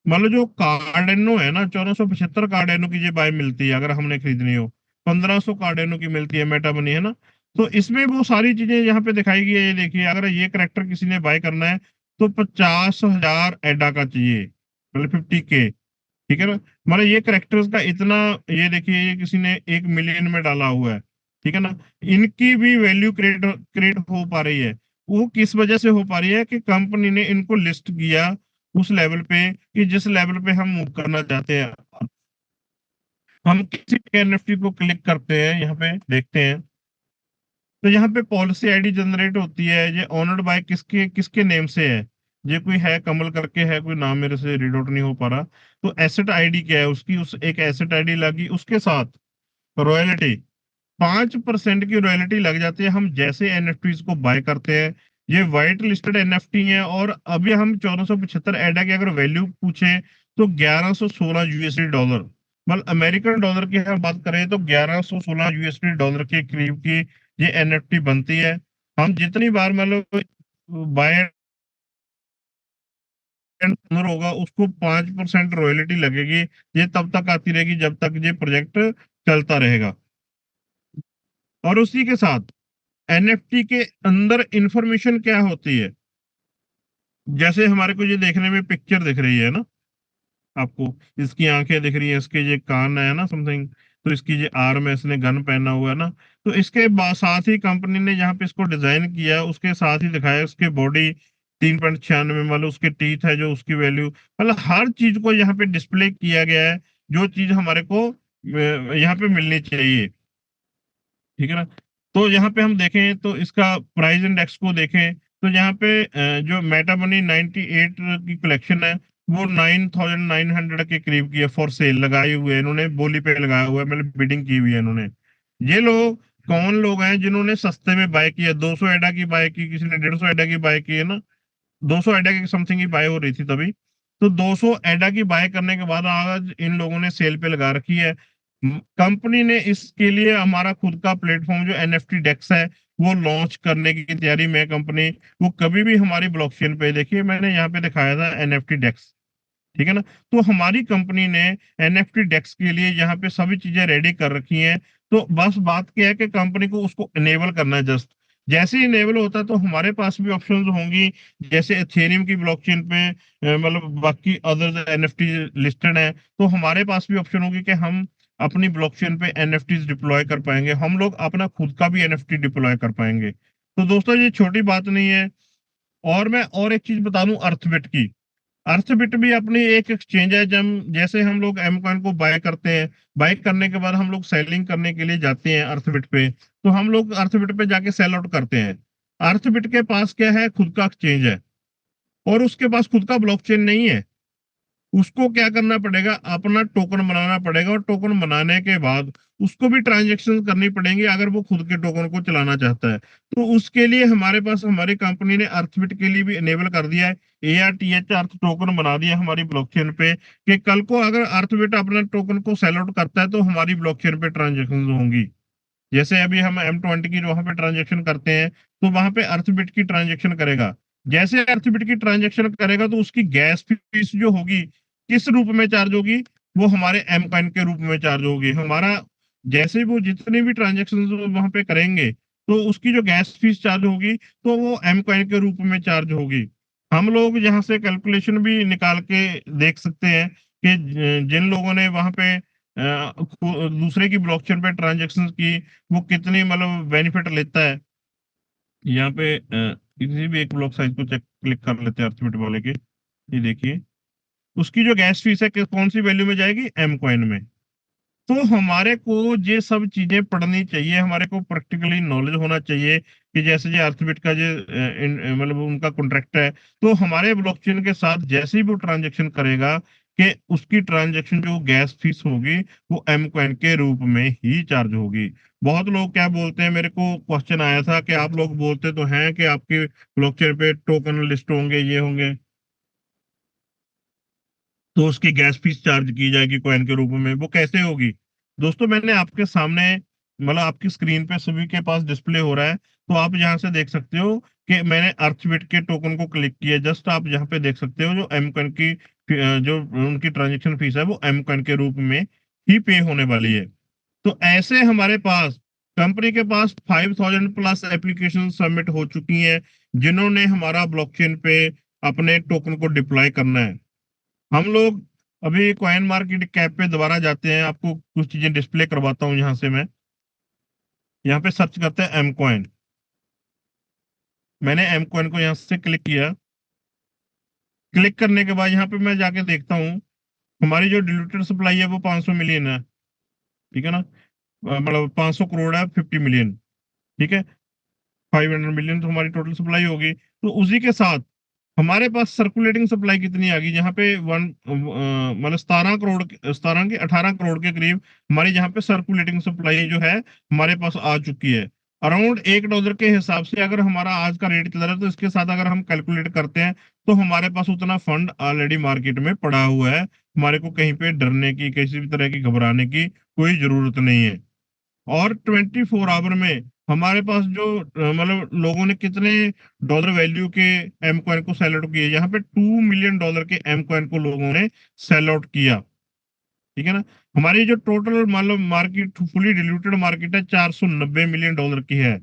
मतलब जो कार्डेनो है ना, 1475 कार्डेनो की ये बाय मिलती है अगर हमने खरीदनी हो, 1500 कार्डेनो की मिलती है मेटा बनी, है ना। तो इसमें वो सारी चीजें यहाँ पे दिखाई गई है। ये देखिए अगर ये करेक्टर किसी ने बाय करना है तो 50,000 एडा का चाहिए, मतलब 50K। ठीक है ना, मतलब ये करेक्टर्स का इतना, ये देखिए ये किसी ने 1 मिलियन में डाला हुआ है। ठीक है ना, इनकी भी वैल्यू क्रिएट क्रिएट हो पा रही है। वो किस वजह से हो पा रही है कि कंपनी ने इनको लिस्ट किया उस लेवल पे कि जिस लेवल पे हम मूव करना चाहते हैं। हम किसी एनएफटी को क्लिक करते हैं, यहाँ पे देखते हैं, तो यहाँ पे पॉलिसी आईडी जनरेट होती है। ये ऑनर्ड बाय किसके किसके नेम से है, ये कोई है कमल करके है, कोई नाम मेरे से रीड आउट नहीं हो पा रहा। तो एसेट आईडी क्या है उसकी, उस एक एसेट आईडी लगी, उसके साथ रॉयल्टी 5% की रॉयल्टी लग जाती है हम जैसे एनएफटीज को बाय करते हैं। ये वाइट लिस्टेड एनएफटी है, और अभी हम 1475 एडा की अगर वैल्यू पूछे तो 1116 USD डॉलर, मतलब अमेरिकन डॉलर की हम बात करें तो 1116 USD डॉलर के करीब की ये एनएफटी बनती है। हम जितनी बार मतलब बाय एंड होगा उसको 5% रॉयल्टी लगेगी। ये तब तक आती रहेगी जब तक ये प्रोजेक्ट चलता रहेगा। और उसी के साथ एनएफटी के अंदर इंफॉर्मेशन क्या होती है, जैसे हमारे को ये देखने में पिक्चर दिख रही है ना आपको, इसकी आंखें दिख रही है, इसके ये कान है ना समथिंग, तो इसकी ये आर्म है, इसने गन पहना हुआ है ना। तो इसके साथ ही कंपनी ने जहाँ पे इसको डिजाइन किया उसके साथ ही दिखाया उसके बॉडी 3.96, मतलब उसके टीथ है जो उसकी वैल्यू, मतलब हर चीज को यहाँ पे डिस्प्ले किया गया है, जो चीज हमारे को यहाँ पे मिलनी चाहिए। ठीक है ना, तो यहाँ पे हम देखें तो इसका प्राइस इंडेक्स को देखें तो यहाँ पे जो मेटा मनी 98 की कलेक्शन है वो 9,900 के करीब की है, फॉर सेल लगाई हुई है इन्होंने, बोली पे लगाया हुआ है, मतलब बिडिंग की हुई है इन्होंने। ये लोग कौन लोग हैं जिन्होंने सस्ते में बाय किया, 200 एडा की बाय की, किसी ने 150 एडा की बाय की है ना, 200 एडा की समथिंग की बाय हो रही थी तभी। तो 200 एडा की बाय करने के बाद आज इन लोगों ने सेल पे लगा रखी है। कंपनी ने इसके लिए हमारा खुद का प्लेटफॉर्म जो एनएफटी डेक्स है वो लॉन्च करने की तैयारी में कंपनी, वो कभी भी हमारी ब्लॉकचेन पे देखिए मैंने यहाँ पे दिखाया था एनएफटी डेक्स। ठीक है ना, तो हमारी कंपनी ने एनएफटी डेक्स के लिए यहाँ पे सभी चीजें रेडी कर रखी हैं। तो बस बात क्या है कि कंपनी को उसको इनेबल करना है, जस्ट जैसे ही इनेबल होता है तो हमारे पास भी ऑप्शंस होंगी। जैसे एथेरियम की ब्लॉकचेन पे मतलब बाकी अदर एनएफटी लिस्टेड है, तो हमारे पास भी ऑप्शन होगी कि हम अपनी ब्लॉकचेन पे एनएफटीज डिप्लॉय कर पाएंगे, हम लोग अपना खुद का भी एनएफटी डिप्लॉय कर पाएंगे। तो दोस्तों ये छोटी बात नहीं है। और मैं और एक चीज बता दूं अर्थबिट की, अर्थबिट भी अपनी एक एक्सचेंज है। जब जैसे हम लोग एम कॉइन को बाय करते हैं, बाय करने के बाद हम लोग सेलिंग करने के लिए जाते हैं अर्थबिट पे, तो हम लोग अर्थबिट पे जाके सेल आउट करते हैं। अर्थबिट के पास क्या है, खुद का एक्सचेंज है, और उसके पास खुद का ब्लॉकचेन नहीं है। उसको क्या करना पड़ेगा, अपना टोकन बनाना पड़ेगा, और टोकन बनाने के बाद उसको भी ट्रांजेक्शन करनी पड़ेंगी अगर वो खुद के टोकन को चलाना चाहता है। तो उसके लिए हमारे पास हमारी कंपनी ने अर्थबिट के लिए भी इनेबल कर दिया है, ARTH अर्थ टोकन बना दिया हमारी ब्लॉकचेन पे, कि कल को अगर अर्थबिट अपना टोकन को सेल आउट करता है तो हमारी ब्लॉकचेन पे ट्रांजेक्शन होंगी। जैसे अभी हम M20 की वहां पे ट्रांजेक्शन करते हैं तो वहां पे अर्थबिट की ट्रांजेक्शन करेगा, जैसे अर्थबिट की ट्रांजेक्शन करेगा तो उसकी गैस फीस जो होगी किस रूप में चार्ज होगी, वो हमारे एम कॉइन के रूप में चार्ज होगी। हमारा जैसे वो जितने भी ट्रांजेक्शन वहां पे करेंगे तो उसकी जो गैस फीस चार्ज होगी तो वो एम कॉइन के रूप में चार्ज होगी। हम लोग यहाँ से कैलकुलेशन भी निकाल के देख सकते हैं कि जिन लोगों ने वहां पे दूसरे की ब्लॉकचेन पे ट्रांजेक्शन की वो कितनी मतलब बेनिफिट लेता है। यहाँ पे किसी भी एक ब्लॉक साइज को चेक क्लिक कर लेते हैं अर्थबिट वाले के, ये देखिए उसकी जो गैस फीस है कौन सी वैल्यू में जाएगी, एम कॉइन में। तो हमारे को ये सब चीजें पढ़नी चाहिए, हमारे को प्रैक्टिकली नॉलेज होना चाहिए कि जैसे ये अर्थबिट का जो मतलब उनका कॉन्ट्रैक्ट है, तो हमारे ब्लॉकचेन के साथ जैसे ही वो ट्रांजेक्शन करेगा कि उसकी ट्रांजेक्शन जो गैस फीस होगी वो एम कॉइन के रूप में ही चार्ज होगी। बहुत लोग क्या बोलते हैं, मेरे को क्वेश्चन आया था कि आप लोग बोलते तो हैं कि आपके ब्लॉकचेन पे टोकन लिस्ट होंगे, ये होंगे, तो उसकी गैस फीस चार्ज की जाएगी कॉइन के रूप में, वो कैसे होगी। दोस्तों मैंने आपके सामने मतलब आपकी स्क्रीन पे सभी के पास डिस्प्ले हो रहा है, तो आप यहाँ से देख सकते हो कि मैंने अर्थबिट के टोकन को क्लिक किया, जस्ट आप यहाँ पे देख सकते हो जो एम कॉइन की जो उनकी ट्रांजेक्शन फीस है वो एम कॉइन के रूप में ही पे होने वाली है। तो ऐसे हमारे पास कंपनी के पास 5,000 प्लस एप्लीकेशन सबमिट हो चुकी हैं जिन्होंने हमारा ब्लॉकचेन पे अपने टोकन को डिप्लॉय करना है। हम लोग अभी कॉइन मार्केट कैप पे दोबारा जाते हैं, आपको कुछ चीजें डिस्प्ले करवाता हूँ। यहाँ से मैं यहाँ पे सर्च करते हैं एम कॉइन। मैंने एम कॉइन को यहाँ से क्लिक किया। क्लिक करने के बाद यहाँ पे मैं जाके देखता हूँ हमारी जो डिल्यूटेड सप्लाई है वो 500 मिलियन है, ठीक है ना। मतलब 500 करोड़ है, 50 मिलियन, ठीक है। 500 मिलियन तो हमारी टोटल सप्लाई होगी। तो उसी के साथ हमारे पास सर्कुलेटिंग सप्लाई कितनी आ गई, जहाँ पे मतलब 17 करोड़, 17 के 18 करोड़ के करीब हमारी यहाँ पे सर्कुलेटिंग सप्लाई जो है हमारे पास आ चुकी है। अराउंड $1 के हिसाब से अगर हमारा आज का रेट चल रहा है, तो इसके साथ अगर हम कैलकुलेट करते हैं तो हमारे पास उतना फंड ऑलरेडी मार्केट में पड़ा हुआ है। हमारे को कहीं पे डरने की, किसी भी तरह की घबराने की कोई जरूरत नहीं है। और 24 आवर में हमारे पास जो मतलब लोगों ने कितने डॉलर वैल्यू के एम कॉइन को सेल आउट किए, यहाँ पे $2 मिलियन के एम कॉइन को लोगों ने सेल आउट किया, ठीक है ना। हमारी जो टोटल मतलब मार्केट, फुली डिल्यूटेड मार्केट है, $490 मिलियन की है।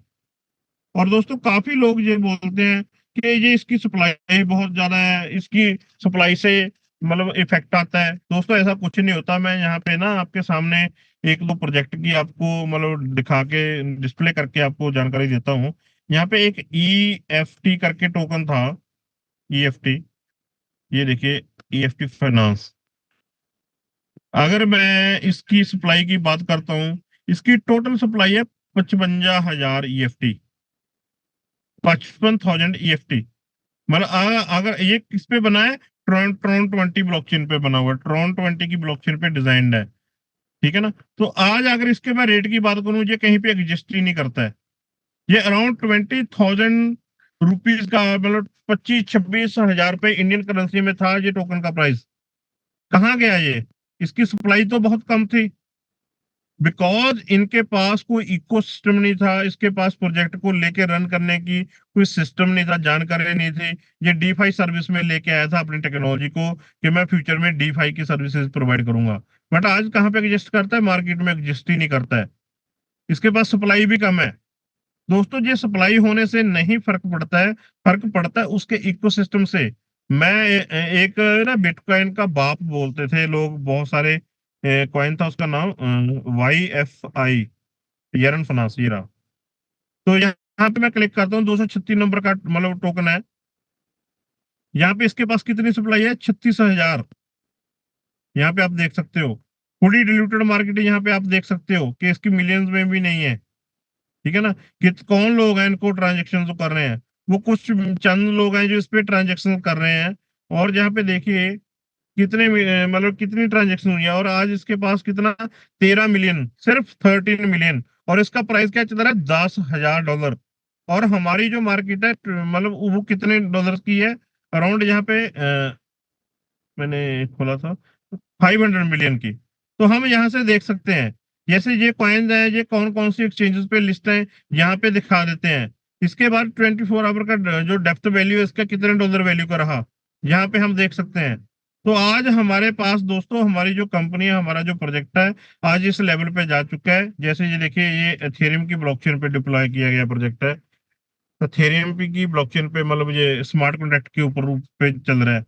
और दोस्तों काफी लोग ये बोलते हैं कि ये इसकी सप्लाई बहुत ज्यादा है, इसकी सप्लाई से मतलब इफेक्ट आता है। दोस्तों ऐसा कुछ नहीं होता। मैं यहाँ पे ना आपके सामने एक दो प्रोजेक्ट की आपको मतलब दिखा के, डिस्प्ले करके आपको जानकारी देता हूँ। यहाँ पे एक EFT करके टोकन था, EFT, ये देखिए, EFT फाइनेंस। अगर मैं इसकी सप्लाई की बात करता हूँ, इसकी टोटल सप्लाई है 55,000 EFT, 55,000 EFT। मतलब अगर ये किस पे बना है, ट्रॉन 20 ब्लॉकचेन पे बना हुआ है, ट्रॉन 20 की ब्लॉकचेन पे डिजाइंड है, ठीक है ना। तो आज अगर इसके मैं रेट की बात करूं, ये कहीं पे एग्जिस्ट ही नहीं करता है। ये अराउंड 20,000 रुपीज का, मतलब 25-26 हजार रुपए इंडियन करेंसी में था ये टोकन का प्राइस। कहाँ गया ये? इसकी सप्लाई तो बहुत कम थी, बिकॉज इनके पास कोई इकोसिस्टम नहीं था, इसके पास प्रोजेक्ट को लेके रन करने की कोई सिस्टम नहीं था, जानकारी नहीं थी। ये डीफाई सर्विस में लेके आया था अपनी टेक्नोलॉजी को कि मैं फ्यूचर में डीफाई की सर्विसेज प्रोवाइड करूंगा। बट आज कहाँ पे एग्जिस्ट करता है? मार्केट में एग्जिस्ट ही नहीं करता है। इसके पास सप्लाई भी कम है। दोस्तों ये सप्लाई होने से नहीं फर्क पड़ता है, फर्क पड़ता है उसके इकोसिस्टम से। मैं एक ना बिटकॉइन का बाप बोलते थे लोग, बहुत सारे कॉइन था, उसका नाम YFI, यरन फनासीरा। तो यहाँ पे मैं क्लिक करता हूँ, 236 नंबर का मतलब टोकन है। यहाँ पे इसके पास कितनी सप्लाई है? 36,000। यहाँ पे आप देख सकते हो फुली डिल्यूटेड मार्केट है। यहाँ पे आप देख सकते हो कि इसकी मिलियंस में भी नहीं है, ठीक है ना। कि कौन लोग हैं इनको ट्रांजेक्शन जो कर रहे हैं, वो कुछ चंद लोग हैं जो इस पे ट्रांजेक्शन कर रहे हैं। और यहाँ पे देखिए कितने मतलब कितनी ट्रांजेक्शन हुई है, और आज इसके पास कितना, 13 मिलियन, सिर्फ 13 मिलियन। और इसका प्राइस क्या चल रहा है? $10,000। और हमारी जो मार्केट है मतलब वो कितने डॉलर की है? अराउंड यहाँ पे मैंने खोला था 500 मिलियन की। तो हम यहाँ से देख सकते हैं जैसे ये कॉइन्स है, ये कौन कौन सी एक्सचेंजेस पे लिस्ट है, यहाँ पे दिखा देते हैं। इसके बाद 24 आवर का जो डेप्थ वैल्यू है इसका, कितने डॉलर वैल्यू का रहा, यहाँ पे हम देख सकते हैं। तो आज हमारे पास दोस्तों हमारी जो कंपनी है, हमारा जो प्रोजेक्ट है, आज इस लेवल पे जा चुका है। जैसे ये देखिए, ये एथेरियम की ब्लॉकचेन पे डिप्लॉय किया गया प्रोजेक्ट है। एथेरियम की ब्लॉकचेन पे, मतलब ये स्मार्ट कॉन्ट्रैक्ट के ऊपर पे चल रहा है।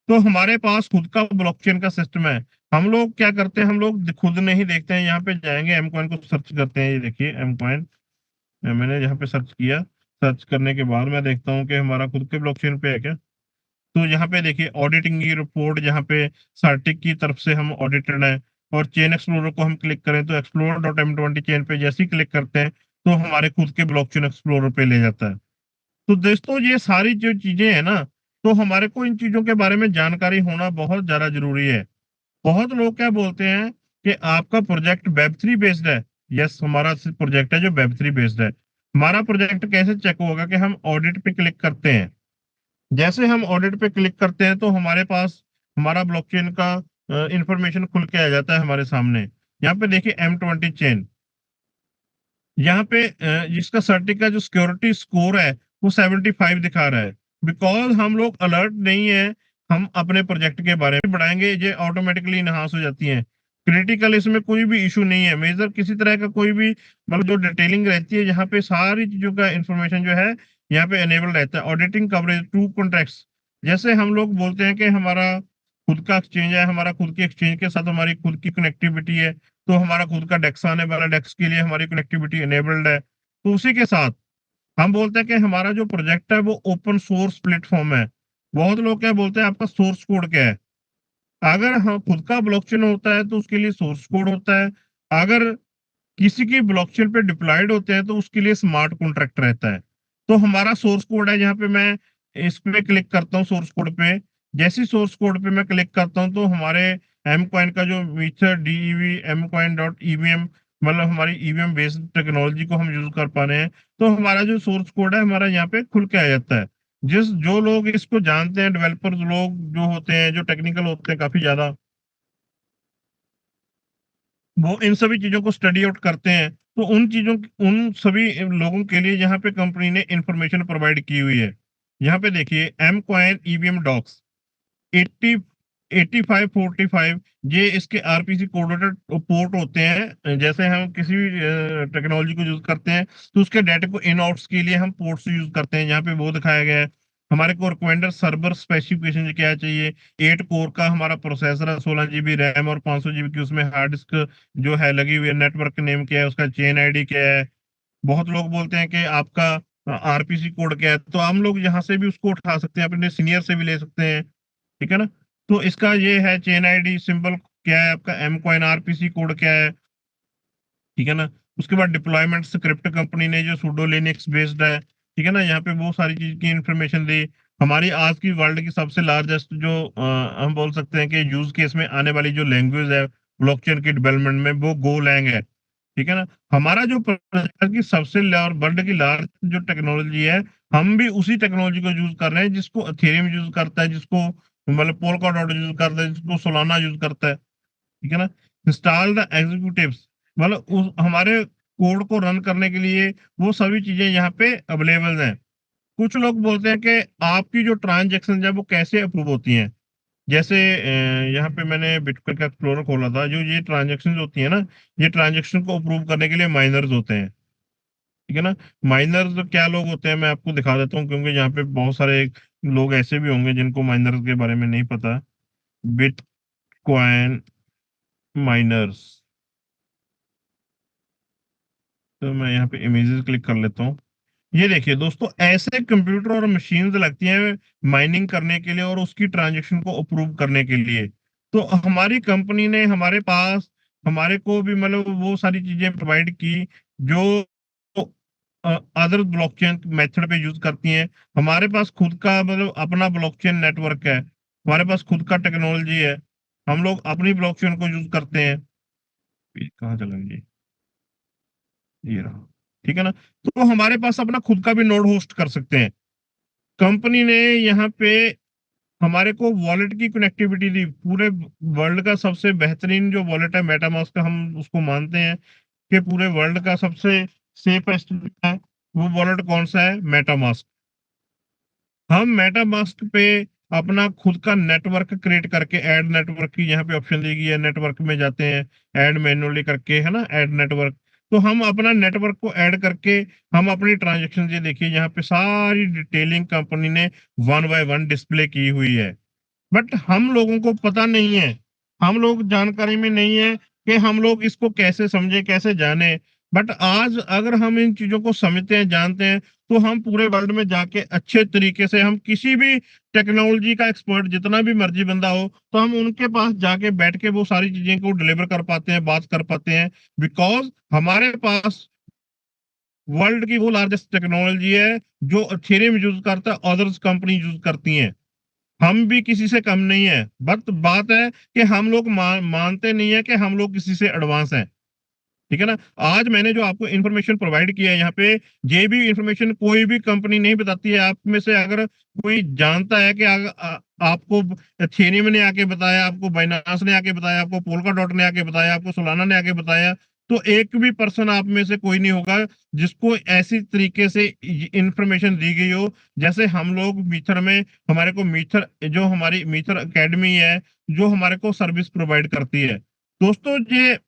तो हमारे पास खुद का ब्लॉकचेन का सिस्टम है। हम लोग क्या करते हैं, हम लोग खुद नहीं देखते हैं, यहाँ पे जाएंगे एम कॉइन को सर्च करते हैं। ये देखिए एम कॉइन, मैंने यहाँ पे सर्च किया। सर्च करने के बाद मैं देखता हूँ कि हमारा खुद के ब्लॉकचेन पे है क्या। तो यहाँ पे देखिए ऑडिटिंग की रिपोर्ट, यहाँ पे सार्टिक की तरफ से हम ऑडिटेड है। और चेन एक्सप्लोरर को हम क्लिक करें तो explorer.m20 चेन पे जैसे ही क्लिक करते हैं तो हमारे खुद के ब्लॉकचेन एक्सप्लोरर पे ले जाता है। तो दोस्तों ये सारी जो चीजें हैं ना, तो हमारे को इन चीजों के बारे में जानकारी होना बहुत ज्यादा जरूरी है। बहुत लोग क्या बोलते हैं कि आपका प्रोजेक्ट वेब 3 बेस्ड है। यस, हमारा प्रोजेक्ट है जो वेब 3 बेस्ड है। हमारा प्रोजेक्ट कैसे चेक होगा? कि हम ऑडिट पे क्लिक करते हैं। जैसे हम ऑडिट पे क्लिक करते हैं तो हमारे पास हमारा ब्लॉकचेन का इंफॉर्मेशन खुल के आ जाता है हमारे सामने। यहाँ पे देखिए M20 चेन, यहाँ पे जिसका सर्टिक का जो सिक्योरिटी स्कोर है वो 75 दिखा रहा है। बिकॉज हम लोग अलर्ट नहीं है, हम अपने प्रोजेक्ट के बारे में बढ़ाएंगे, ये ऑटोमेटिकली इनहांस हो जाती है। क्रिटिकल इसमें कोई भी इशू नहीं है, मेजर किसी तरह का कोई भी मतलब जो डिटेलिंग रहती है, यहाँ पे सारी चीजों का इंफॉर्मेशन जो है यहाँ पे एनेबल रहता है। ऑडिटिंग कवरेज 2 कॉन्ट्रैक्ट्स, जैसे हम लोग बोलते हैं कि हमारा खुद का एक्सचेंज है, हमारा खुद के एक्सचेंज के साथ हमारी खुद की कनेक्टिविटी है, तो हमारा खुद का डेक्स आने वाला, डेक्स के लिए हमारी कनेक्टिविटी एनेबल्ड है। तो उसी के साथ हम बोलते हैं कि हमारा जो प्रोजेक्ट है वो ओपन सोर्स प्लेटफॉर्म है। बहुत लोग क्या बोलते हैं, आपका सोर्स कोड क्या है? अगर हम खुद का ब्लॉकचेन होता है तो उसके लिए सोर्स कोड होता है। अगर किसी की ब्लॉकचेन पे डिप्लॉयड होते हैं तो उसके लिए स्मार्ट कॉन्ट्रैक्ट रहता है। तो हमारा सोर्स कोड है, जहाँ पे मैं इस पे क्लिक करता हूँ सोर्स कोड पे। जैसे सोर्स कोड पे मैं क्लिक करता हूँ तो हमारे एम कॉइन का जो मीटर DEV M coin dot EVM, मतलब हमारी ईवीएम बेस्ड टेक्नोलॉजी को हम यूज कर पा रहे हैं। तो हमारा जो सोर्स कोड है हमारा यहाँ पे खुल के आ जाता है। जो लोग इसको जानते हैं, डेवलपर्स लोग जो होते हैं, जो टेक्निकल होते हैं काफी ज्यादा, वो इन सभी चीजों को स्टडी आउट करते हैं। तो उन सभी लोगों के लिए यहाँ पे कंपनी ने इंफॉर्मेशन प्रोवाइड की हुई है। यहाँ पे देखिए एम क्वाइन ईवीएम डॉक्स 80 8545, ये इसके आरपीसी कोडेड पोर्ट होते हैं। जैसे हम किसी भी टेक्नोलॉजी को यूज करते हैं तो उसके डाटा को इन आउट्स के लिए हम पोर्ट्स यूज करते हैं। यहाँ पे वो दिखाया गया है। हमारे को रिकमेंडर सर्वर स्पेसिफिकेशन क्या चाहिए। 8 कोर का हमारा प्रोसेसर है, 16 GB रैम और 500 GB की उसमें हार्ड डिस्क जो है लगी हुई है। नेटवर्क नेम क्या है, उसका चेन आईडी क्या है। बहुत लोग बोलते हैं कि आपका आरपीसी कोड क्या है, तो हम लोग यहाँ से भी उसको उठा सकते हैं, अपने सीनियर से भी ले सकते हैं। ठीक है ना? तो इसका ये है चेन आईडी सिंबल क्या है, आपका एम कॉइन आरपीसी कोड क्या है। ठीक है ना? उसके बाद डिप्लॉयमेंट स्क्रिप्ट कंपनी ने जो सुडो लिनक्स बेस्ड है। ठीक है ना? यहाँ पे बहुत सारी चीज की इंफॉर्मेशन दी। हमारी आज की वर्ल्ड की सबसे लार्जेस्ट जो हम बोल सकते हैं कि यूज केस में आने वाली जो लैंग्वेज है ब्लॉकचेन की डेवलपमेंट में, वो गोलैंग है। ठीक है ना? हमारा जो प्रोजेक्ट की सबसे वर्ल्ड की लार्ज जो टेक्नोलॉजी है, हम भी उसी टेक्नोलॉजी को यूज कर रहे हैं जिसको एथेरियम यूज करता है, जिसको मतलब पोलका डॉट यूज करता है, जिसको सोलाना यूज करता है। ठीक है ना? इंस्टॉल द एग्जीक्यूटिव्स, मतलब उस हमारे कोड को रन करने के लिए वो सभी चीजें यहाँ पे अवेलेबल हैं। कुछ लोग बोलते हैं कि आपकी जो ट्रांजेक्शन है वो कैसे अप्रूव होती हैं। जैसे यहाँ पे मैंने बिटकॉइन का एक्सप्लोरर खोला था। जो ये ट्रांजेक्शन होती है ना, ये ट्रांजेक्शन को अप्रूव करने के लिए माइनर्स होते हैं। ठीक है ना? माइनर्स क्या लोग होते हैं मैं आपको दिखा देता हूँ, क्योंकि यहाँ पे बहुत सारे लोग ऐसे भी होंगे जिनको माइनर्स के बारे में नहीं पता। बिटकॉइन माइनर्स, तो मैं यहाँ पे इमेजेस क्लिक कर लेता हूँ। ये देखिए दोस्तों, ऐसे कंप्यूटर और मशीन्स लगती हैं माइनिंग करने के लिए और उसकी ट्रांजेक्शन को अप्रूव करने के लिए। तो हमारी कंपनी ने हमारे पास हमारे को भी मतलब वो सारी चीजें प्रोवाइड की जो अदर ब्लॉकचेन मेथड पे यूज करती हैं। हमारे पास खुद का मतलब अपना ब्लॉकचेन नेटवर्क है, हमारे पास खुद का टेक्नोलॉजी है। हम लोग अपनी ब्लॉकचेन को यूज करते हैं। ये कहाँ चला गया? ये रहा। ठीक है ना? तो हमारे पास अपना खुद का भी नोड होस्ट कर सकते हैं। कंपनी ने यहाँ पे हमारे को वॉलेट की कनेक्टिविटी दी। पूरे वर्ल्ड का सबसे बेहतरीन जो वॉलेट है मेटामास्क का, हम उसको मानते हैं कि पूरे वर्ल्ड का सबसे सेफेस्ट है। वो वॉलेट कौन सा है? मेटामास्क। हम मेटामास्क पे अपना खुद का नेटवर्क क्रिएट करके, ऐड नेटवर्क की यहाँ पे ऑप्शन दी गई है, नेटवर्क में जाते हैं, ऐड मैन्युअली करके, है ना, ऐड नेटवर्क। तो हम अपना नेटवर्क को ऐड करके हम अपनी ट्रांजेक्शन, ये देखिए यहाँ पे सारी डिटेलिंग कंपनी ने 1 बाय 1 डिस्प्ले की हुई है। बट हम लोगों को पता नहीं है, हम लोग जानकारी में नहीं है कि हम लोग इसको कैसे समझे, कैसे जाने। बट आज अगर हम इन चीजों को समझते हैं, जानते हैं, तो हम पूरे वर्ल्ड में जाके अच्छे तरीके से हम किसी भी टेक्नोलॉजी का एक्सपर्ट जितना भी मर्जी बंदा हो, तो हम उनके पास जाके बैठ के वो सारी चीजें को डिलीवर कर पाते हैं, बात कर पाते हैं। बिकॉज हमारे पास वर्ल्ड की वो लार्जेस्ट टेक्नोलॉजी है जो थ्योरी में यूज करता है, अदर्स कंपनी यूज करती हैं। हम भी किसी से कम नहीं है। बट बात है कि हम लोग मानते नहीं है कि हम लोग किसी से एडवांस हैं। ठीक है ना? आज मैंने जो आपको इन्फॉर्मेशन प्रोवाइड किया है यहाँ पे, ये भी इन्फॉर्मेशन कोई भी कंपनी नहीं बताती है। आप में से अगर कोई जानता है कि आपको एथेरियम ने आके बताया, आपको बाइनांस ने आके बताया, आपको पोल्का डॉट ने आके बताया, आपको सोलाना ने आके बताया, तो एक भी पर्सन आप में से कोई नहीं होगा जिसको ऐसी तरीके से इंफॉर्मेशन दी गई हो। जैसे हम लोग मीथर में, हमारे को मीथर जो हमारी मीथर एकेडमी है जो हमारे को सर्विस प्रोवाइड करती है। दोस्तों, ये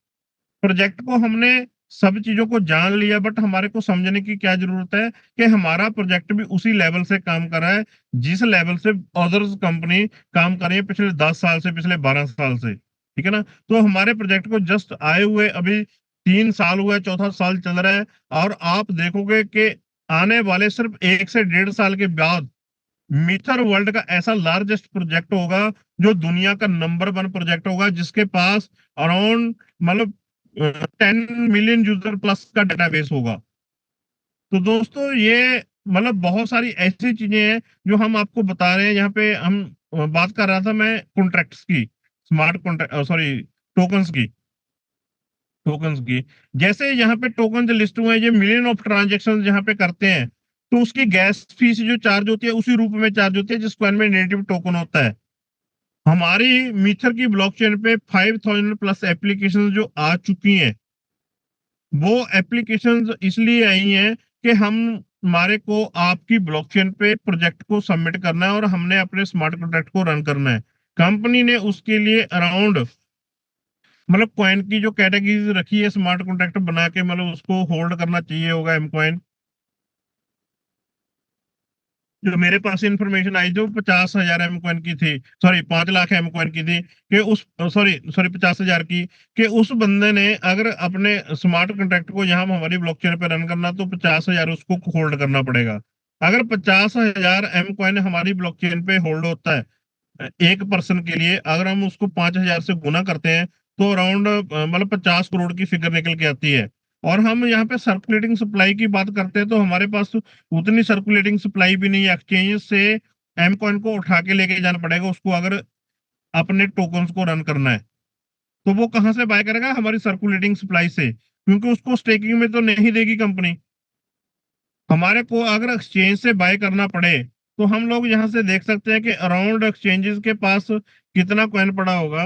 प्रोजेक्ट को हमने सब चीजों को जान लिया, बट हमारे को समझने की क्या जरूरत है कि हमारा प्रोजेक्ट भी उसी लेवल से काम कर रहा है जिस लेवल से अदर्स कंपनी काम कर रही है पिछले 10 साल से, पिछले 12 साल से। ठीक है ना? तो हमारे प्रोजेक्ट को जस्ट आए हुए अभी 3 साल हुआ है, चौथा साल चल रहा है। और आप देखोगे कि आने वाले सिर्फ 1 से 1.5 साल के बाद मीथर वर्ल्ड का ऐसा लार्जेस्ट प्रोजेक्ट होगा जो दुनिया का नंबर 1 प्रोजेक्ट होगा, जिसके पास अराउंड मतलब 10 मिलियन यूजर प्लस का डेटाबेस होगा। तो दोस्तों ये मतलब बहुत सारी ऐसी चीजें हैं जो हम आपको बता रहे हैं। यहाँ पे हम बात कर रहा था मैं कॉन्ट्रैक्ट्स की, स्मार्ट कॉन्ट्रैक्ट, सॉरी, टोकन्स की। टोकन्स की जैसे यहाँ पे टोकन जो लिस्ट हुए हैं, ये मिलियन ऑफ ट्रांजेक्शन यहाँ पे करते हैं, तो उसकी गैस फीस जो चार्ज होती है उसी रूप में चार्ज होती है जिस कॉइन में नेटिव टोकन होता है। हमारी मीथर की ब्लॉकचेन पे 5000 प्लस एप्लीकेशन जो आ चुकी हैं, वो एप्लीकेशंस इसलिए आई हैं कि हमारे को आपकी ब्लॉकचेन पे प्रोजेक्ट को सबमिट करना है और हमने अपने स्मार्ट कॉन्ट्रैक्ट को रन करना है। कंपनी ने उसके लिए अराउंड मतलब कॉइन की जो कैटेगरीज रखी है स्मार्ट कॉन्ट्रैक्ट बना के, मतलब उसको होल्ड करना चाहिए होगा एम कॉइन। जो मेरे पास इंफॉर्मेशन आई जो 50,000 एम कॉइन की थी, सॉरी 5 लाख एम कॉइन की थी, कि उस सॉरी सॉरी 50,000 की, कि उस बंदे ने अगर अपने स्मार्ट कॉन्ट्रैक्ट को यहाँ हमारी ब्लॉकचेन पे रन करना तो 50,000 उसको होल्ड करना पड़ेगा। अगर 50,000 एम कॉइन हमारी ब्लॉकचेन पे होल्ड होता है एक पर्सन के लिए, अगर हम उसको 5,000 से गुना करते हैं तो अराउंड मतलब 50 करोड़ की फिगर निकल के आती है। और हम यहाँ पे सर्कुलेटिंग सप्लाई की बात करते हैं तो हमारे पास उतनी सर्कुलेटिंग सप्लाई भी नहीं है। एक्सचेंज से एम कॉइन को उठा के लेके जाना पड़ेगा उसको, अगर अपने टोकन्स को रन करना है। तो वो कहाँ से बाय करेगा? हमारी सर्कुलेटिंग सप्लाई से, क्योंकि उसको स्टेकिंग में तो नहीं देगी कंपनी। हमारे को अगर एक्सचेंज से बाय करना पड़े तो हम लोग यहाँ से देख सकते हैं कि अराउंड एक्सचेंजेस के पास कितना कॉइन पड़ा होगा।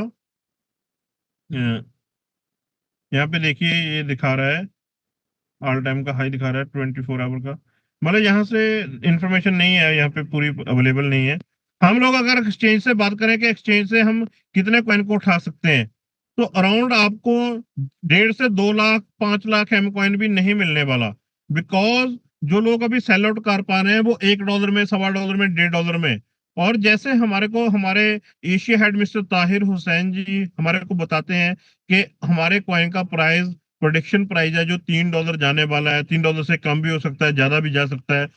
यहाँ पे देखिए ये दिखा रहा है, ऑल टाइम का हाई दिखा रहा है 24 आवर का। मतलब यहाँ से इंफॉर्मेशन नहीं है, यहाँ पे पूरी अवेलेबल नहीं है। हम लोग अगर एक्सचेंज से बात करें कि एक्सचेंज से हम कितने कॉइन को उठा सकते हैं, तो अराउंड आपको 1.5 से 2 लाख 5 लाख एम कॉइन भी नहीं मिलने वाला। बिकॉज जो लोग अभी सेल आउट कर पा रहे हैं वो $1 में, $1.25 में, $1.5 में। और जैसे हमारे को हमारे Asia head mister Tahir Hussain ji हमारे को बताते हैं कि हमारे कॉइन का प्राइस, प्रोडिक्शन प्राइस है जो $3 जाने वाला है, $3 से कम भी हो सकता है, ज्यादा भी जा सकता है।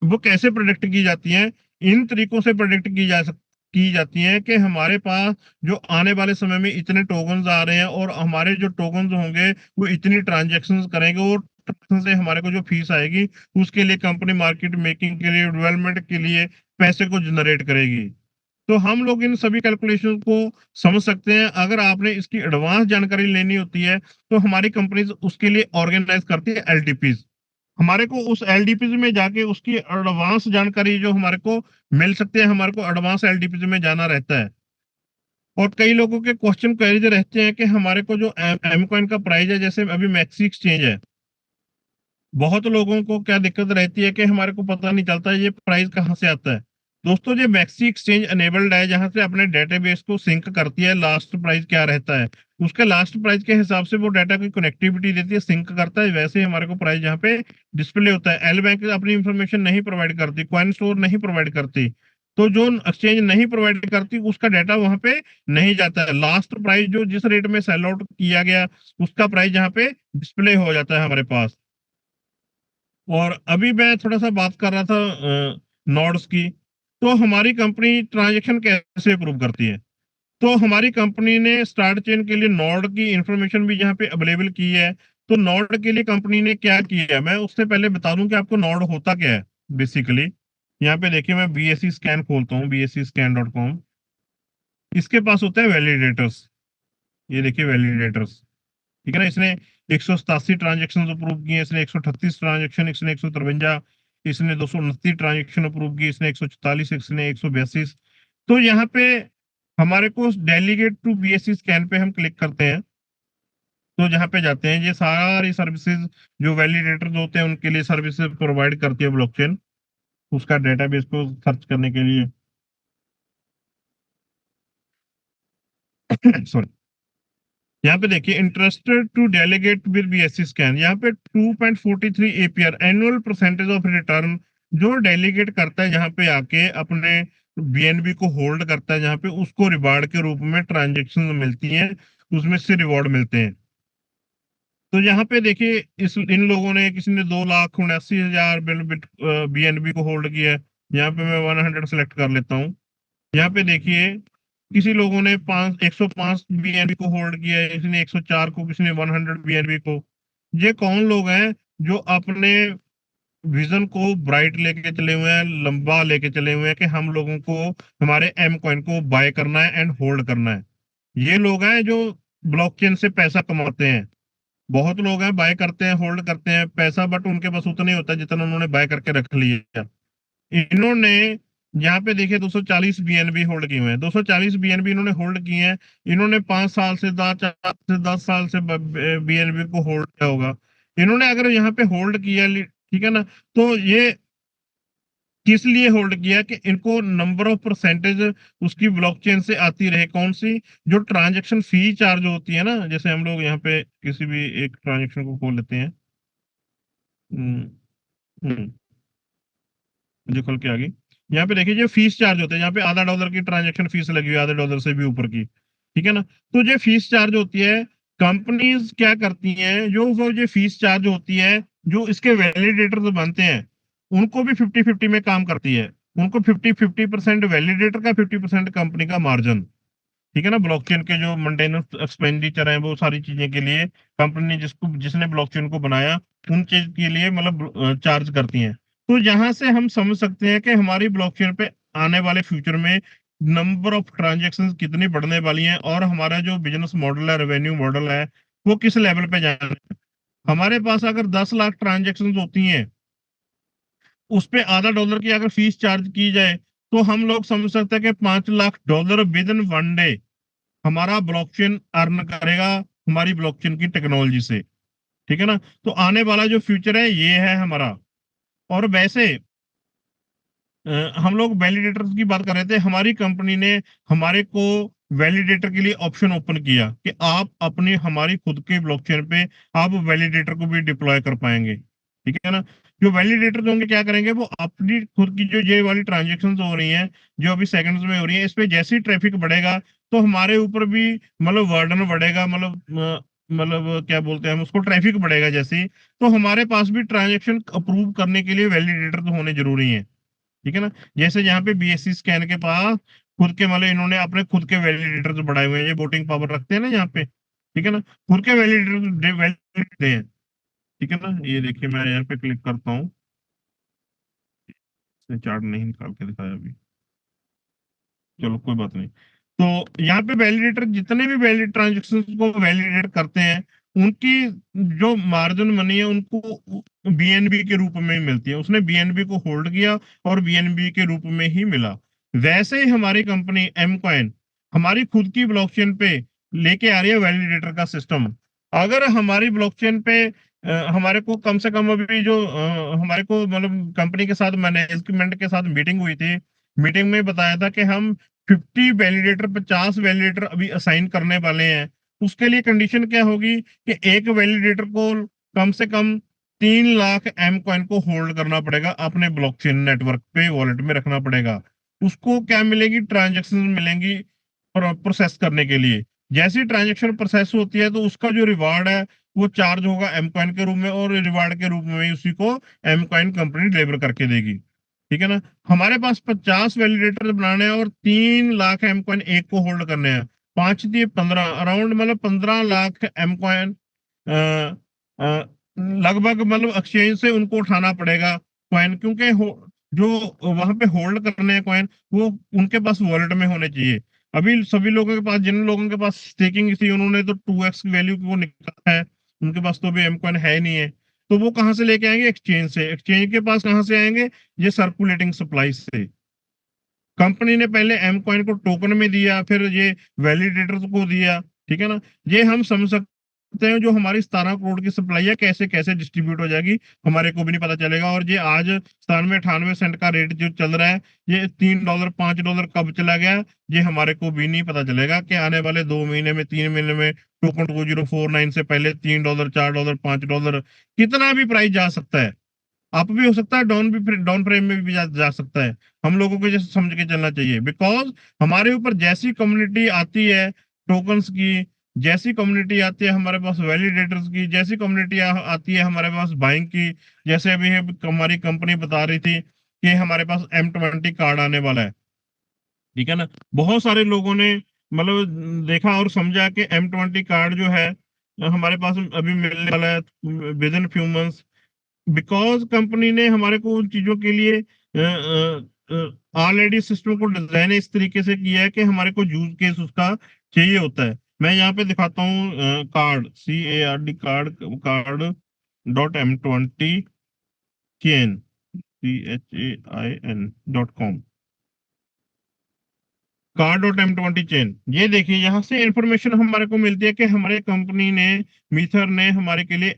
वो कैसे प्रोडिक्ट की जाती है? इन तरीकों से प्रोडिक्ट की जाती है कि हमारे पास जो आने वाले समय में इतने टोकन्स आ रहे हैं और हमारे जो टोकन्स होंगे वो इतनी ट्रांजेक्शन्स करेंगे, और ट्रांजेक्शन से हमारे को जो फीस आएगी उसके लिए कंपनी मार्केट मेकिंग के लिए, डेवलपमेंट के लिए पैसे को जनरेट करेगी। तो हम लोग इन सभी कैलकुलेशन को समझ सकते हैं। अगर आपने इसकी एडवांस जानकारी लेनी होती है तो हमारी कंपनीज उसके लिए ऑर्गेनाइज करती है एलडीपीज। हमारे को उस एलडीपीज में जाके उसकी एडवांस जानकारी जो हमारे को मिल सकती है, हमारे को एडवांस एलडीपीज में जाना रहता है। और कई लोगों के क्वेश्चन क्वेरीज रहते हैं कि हमारे को जो एम कॉइन का प्राइस है, जैसे अभी मैक्सी एक्सचेंज है, बहुत लोगों को क्या दिक्कत रहती है कि हमारे को पता नहीं चलता ये प्राइस कहाँ से आता है। दोस्तों ये मैक्सी एक्सचेंज अनेबल्ड है, जहां से अपने डेटाबेस को सिंक करती है, लास्ट प्राइस क्या रहता है उसके लास्ट प्राइस के हिसाब से वो डाटा की कनेक्टिविटी देती है, सिंक करता है, वैसे ही हमारे को प्राइस यहाँ पे डिस्प्ले होता है। एल बैंक अपनी इंफॉर्मेशन नहीं प्रोवाइड करती, कॉइन स्टोर नहीं प्रोवाइड करती, तो जो एक्सचेंज नहीं प्रोवाइड करती उसका डाटा वहां पे नहीं जाता है। लास्ट प्राइस जो जिस रेट में सेल आउट किया गया उसका प्राइस यहाँ पे डिस्प्ले हो जाता है हमारे पास। और अभी मैं थोड़ा सा बात कर रहा था नोड्स की। तो हमारी कंपनी ट्रांजैक्शन कैसे अप्रूव करती है? तो हमारी कंपनी ने स्टार्ट चेन के लिए नोड की इंफॉर्मेशन भी यहाँ पे अवेलेबल की है। तो नोड के लिए कंपनी ने क्या किया है, मैं उससे पहले बता दूं कि आपको नोड होता क्या है बेसिकली। यहाँ पे देखिए मैं बीएससी स्कैन खोलता हूँ, bscscan.com। इसके पास होता है वैलिडेटर्स। ये देखिए वैलिडेटर्स, ठीक है ना। इसने 187 ट्रांजेक्शन अप्रूव किए, इसने 138 ट्रांजेक्शन, इसने 153, इसने 229 ट्रांजेक्शन अप्रूव की, इसने 144, इसने 182। तो यहाँ पे हमारे को डेलीगेट टू बीएससी स्कैन पे हम क्लिक करते हैं, तो जहाँ पे जाते हैं ये सारी सर्विसेज जो वैलिडेटर्स होते हैं उनके लिए सर्विसेज प्रोवाइड करती है ब्लॉकचेन, उसका डेटाबेस को सर्च करने के लिए। सॉरी। यहाँ पे देखिए interested to delegate with BSC scan, यहाँ पे 2.43 APR annual percentage of return जो डेलीगेट करता है यहाँ पे आके अपने बीएनबी को होल्ड करता है, जहाँ पे उसको रिवार्ड के रूप में ट्रांजेक्शन मिलती हैं, उसमें से रिवॉर्ड मिलते हैं। तो यहाँ पे देखिए इस इन लोगों ने, किसी ने 2,79,000 बीएनबी को होल्ड किया है। यहाँ पे मैं 100 सेलेक्ट कर लेता हूँ। यहाँ पे देखिए किसी लोगों ने 105 बीएनबी को होल्ड किया है, किसी ने 104 को, किसी ने 100 बीएनबी को। ये कौन लोग हैं जो अपने विजन को ब्राइट लेके चले हुए हैं, लंबा लेके चले हुए हैं कि हम लोगों को हमारे एम कॉइन को बाय करना है एंड होल्ड करना है। ये लोग हैं जो ब्लॉकचेन से पैसा कमाते हैं। बहुत लोग हैं बाय करते हैं, होल्ड करते हैं पैसा, बट उनके पास उतना ही होता है जितना उन्होंने बाय करके रख लिया। इन्होंने यहाँ पे देखिए 240 बीएनबी होल्ड किए हुए हैं, 240 बीएनबी इन्होंने होल्ड किए हैं। इन्होंने 5 साल से 10 साल से बीएनबी को होल्ड किया होगा। इन्होंने अगर यहाँ पे होल्ड किया, ठीक है ना, तो ये किस लिए होल्ड किया कि इनको नंबर ऑफ परसेंटेज उसकी ब्लॉकचेन से आती रहे। कौन सी? जो ट्रांजैक्शन फी चार्ज होती है ना, जैसे हम लोग यहाँ पे किसी भी एक ट्रांजैक्शन को खोल लेते हैं। हम्म, हम्म, जो कल के आ गई, यहाँ पे देखिए जो फीस चार्ज होते हैं, यहाँ पे $0.5 की ट्रांजैक्शन फीस लगी हुई है, $0.5 से भी ऊपर की, ठीक है ना। तो जो फीस चार्ज होती है, कंपनीज क्या करती हैं, जो वो जो फीस चार्ज होती है, जो इसके वैलिडेटर्स बनते हैं उनको भी 50-50 में काम करती है। उनको 50-50% वैलिडेटर का, 50% कंपनी का मार्जिन, ठीक है ना। ब्लॉकचेन के जो मेंटेनेंस एक्सपेंडिचर है, वो सारी चीजें के लिए कंपनी ने जिसने ब्लॉकचेन को बनाया, उन चीज के लिए मतलब चार्ज करती हैं। तो यहाँ से हम समझ सकते हैं कि हमारी ब्लॉकचेन पे आने वाले फ्यूचर में नंबर ऑफ ट्रांजेक्शन कितनी बढ़ने वाली हैं, और हमारा जो बिजनेस मॉडल है, रेवेन्यू मॉडल है, वो किस लेवल पे जाना है। हमारे पास अगर 10 लाख ट्रांजेक्शन होती हैं, उस पे $0.5 की अगर फीस चार्ज की जाए, तो हम लोग समझ सकते हैं कि $5 लाख विद इन 1 डे हमारा ब्लॉकचेन अर्न करेगा हमारी ब्लॉकचेन की टेक्नोलॉजी से, ठीक है ना। तो आने वाला जो फ्यूचर है ये है हमारा। और वैसे हम लोग वैलिडेटर्स की बात कर रहे थे, हमारी कंपनी ने हमारे को वैलिडेटर के लिए ऑप्शन ओपन किया कि आप अपनी हमारी खुद के ब्लॉकचेन पे आप वैलिडेटर को भी डिप्लॉय कर पाएंगे, ठीक है ना। जो वैलिडेटर होंगे क्या करेंगे, वो अपनी खुद की जो ये वाली ट्रांजेक्शन हो रही हैं, जो अभी सेकंड्स में हो रही है, इस पे जैसे ही ट्रैफिक बढ़ेगा तो हमारे ऊपर भी मतलब वर्डन बढ़ेगा, मतलब क्या बोलते हैं हम उसको, ट्रैफिक बढ़ेगा जैसे ही, तो हमारे पास भी ट्रांजेक्शन अप्रूव करने के लिए वैलिडेटर तो होने जरूरी है, ठीक है ना। जैसे यहाँ पे बीएससी स्कैन के पास खुद के मतलब इन्होंने अपने खुद के वैलिडेटर्स बढ़ाए हुए हैं, ये वोटिंग पावर रखते हैं ना यहाँ पे, ठीक है ना। खुद के वैलिडेटर वैलिडेट हैं, ठीक है ना। ये देखिए मैं यहाँ पे क्लिक करता हूँ, इसने चार्ट नहीं निकाल के दिखाया अभी, चलो कोई बात नहीं। तो यहाँ पे वैलिडेटर जितने भी वैलिड ट्रांजेक्शन को वैलिडेट करते हैं, उनकी जो मार्जिन मनी है उनको बीएनबी के रूप में ही मिलती है। उसने बीएनबी को होल्ड किया और बीएनबी के रूप में ही मिला। वैसे ही हमारी कंपनी एम कॉइन हमारी खुद की ब्लॉकचेन पे लेके आ रही है वैलिडेटर का सिस्टम। अगर हमारी ब्लॉकचेन पे हमारे को कम से कम अभी जो हमारे को मतलब कंपनी के साथ मैनेजमेंट के साथ मीटिंग हुई थी, मीटिंग में बताया था कि हम 50 वैलिडेटर अभी असाइन करने वाले हैं। उसके लिए कंडीशन क्या होगी कि एक वैलिडेटर को कम से कम 3 लाख एम कॉइन को होल्ड करना पड़ेगा, अपने ब्लॉकचेन नेटवर्क पे वॉलेट में रखना पड़ेगा। उसको क्या मिलेगी, ट्रांजेक्शन मिलेंगी प्रोसेस करने के लिए। जैसी ट्रांजेक्शन प्रोसेस होती है तो उसका जो रिवार्ड है वो चार्ज होगा एम कॉइन के रूप में, और रिवार्ड के रूप में ही उसी को एम कॉइन कंपनी डिलीवर करके देगी, ठीक है ना। हमारे पास 50 वैलिडेटर बनाने हैं और 3 लाख एम कॉइन एक को होल्ड करने हैं। 5 दिए 15, अराउंड मतलब 15 लाख एम कॉइन लगभग मतलब एक्सचेंज से उनको उठाना पड़ेगा कॉइन, क्योंकि जो वहां पे होल्ड करने हैं कॉइन, वो उनके पास वॉलेट में होने चाहिए। अभी सभी लोगों के पास, जिन लोगों के पास स्टेकिंग थी, उन्होंने तो 2x की वैल्यू को निकाला है, उनके पास तो अभी एम कॉइन है ही नहीं है। तो वो कहाँ से लेके आएंगे, एक्सचेंज से। एक्सचेंज के पास कहाँ से आएंगे, ये सर्कुलेटिंग सप्लाई से। कंपनी ने पहले एम कॉइन को टोकन में दिया, फिर ये वैलिडेटर्स को दिया, ठीक है ना। ये हम समझ सकते हैं जो हमारी 17 करोड़ की सप्लाई है कैसे कैसे डिस्ट्रीब्यूट हो जाएगी हमारे को भी नहीं पता चलेगा। और ये आज 97-98 सेंट का रेट जो चल रहा है, ये $3 $5 कब चला गया ये हमारे को भी नहीं पता चलेगा कि आने वाले 2 महीने में 3 महीने में टोकन 2049 से पहले $3 $4 $5 कितना भी प्राइस जा सकता है। अप भी हो सकता है, डाउन फ्रेम में भी जा सकता है। हम लोगों को जैसे समझ के चलना चाहिए, बिकॉज हमारे ऊपर जैसी कम्युनिटी आती है टोकन्स की, जैसी कम्युनिटी आती है हमारे पास वैलिडेटर्स की, जैसी कम्युनिटी आती है हमारे पास बाइंग की। जैसे अभी हमारी कंपनी बता रही थी कि हमारे पास M20 कार्ड आने वाला है, ठीक है ना। बहुत सारे लोगों ने मतलब देखा और समझा कि M20 कार्ड जो है हमारे पास अभी मिलने वाला है with in few months, because company ने हमारे को उन चीजों के लिए ऑलरेडी सिस्टम को डिजाइन इस तरीके से किया है कि हमारे को यूज केस उसका चाहिए होता है। मैं यहाँ पे दिखाता हूँ card CARD card card .M20 chain CHAIN.com car.m20 chain. ये देखिए यहाँ से इंफॉर्मेशन हमारे को मिलती है कि हमारे कंपनी ने मीथर ने हमारे के लिए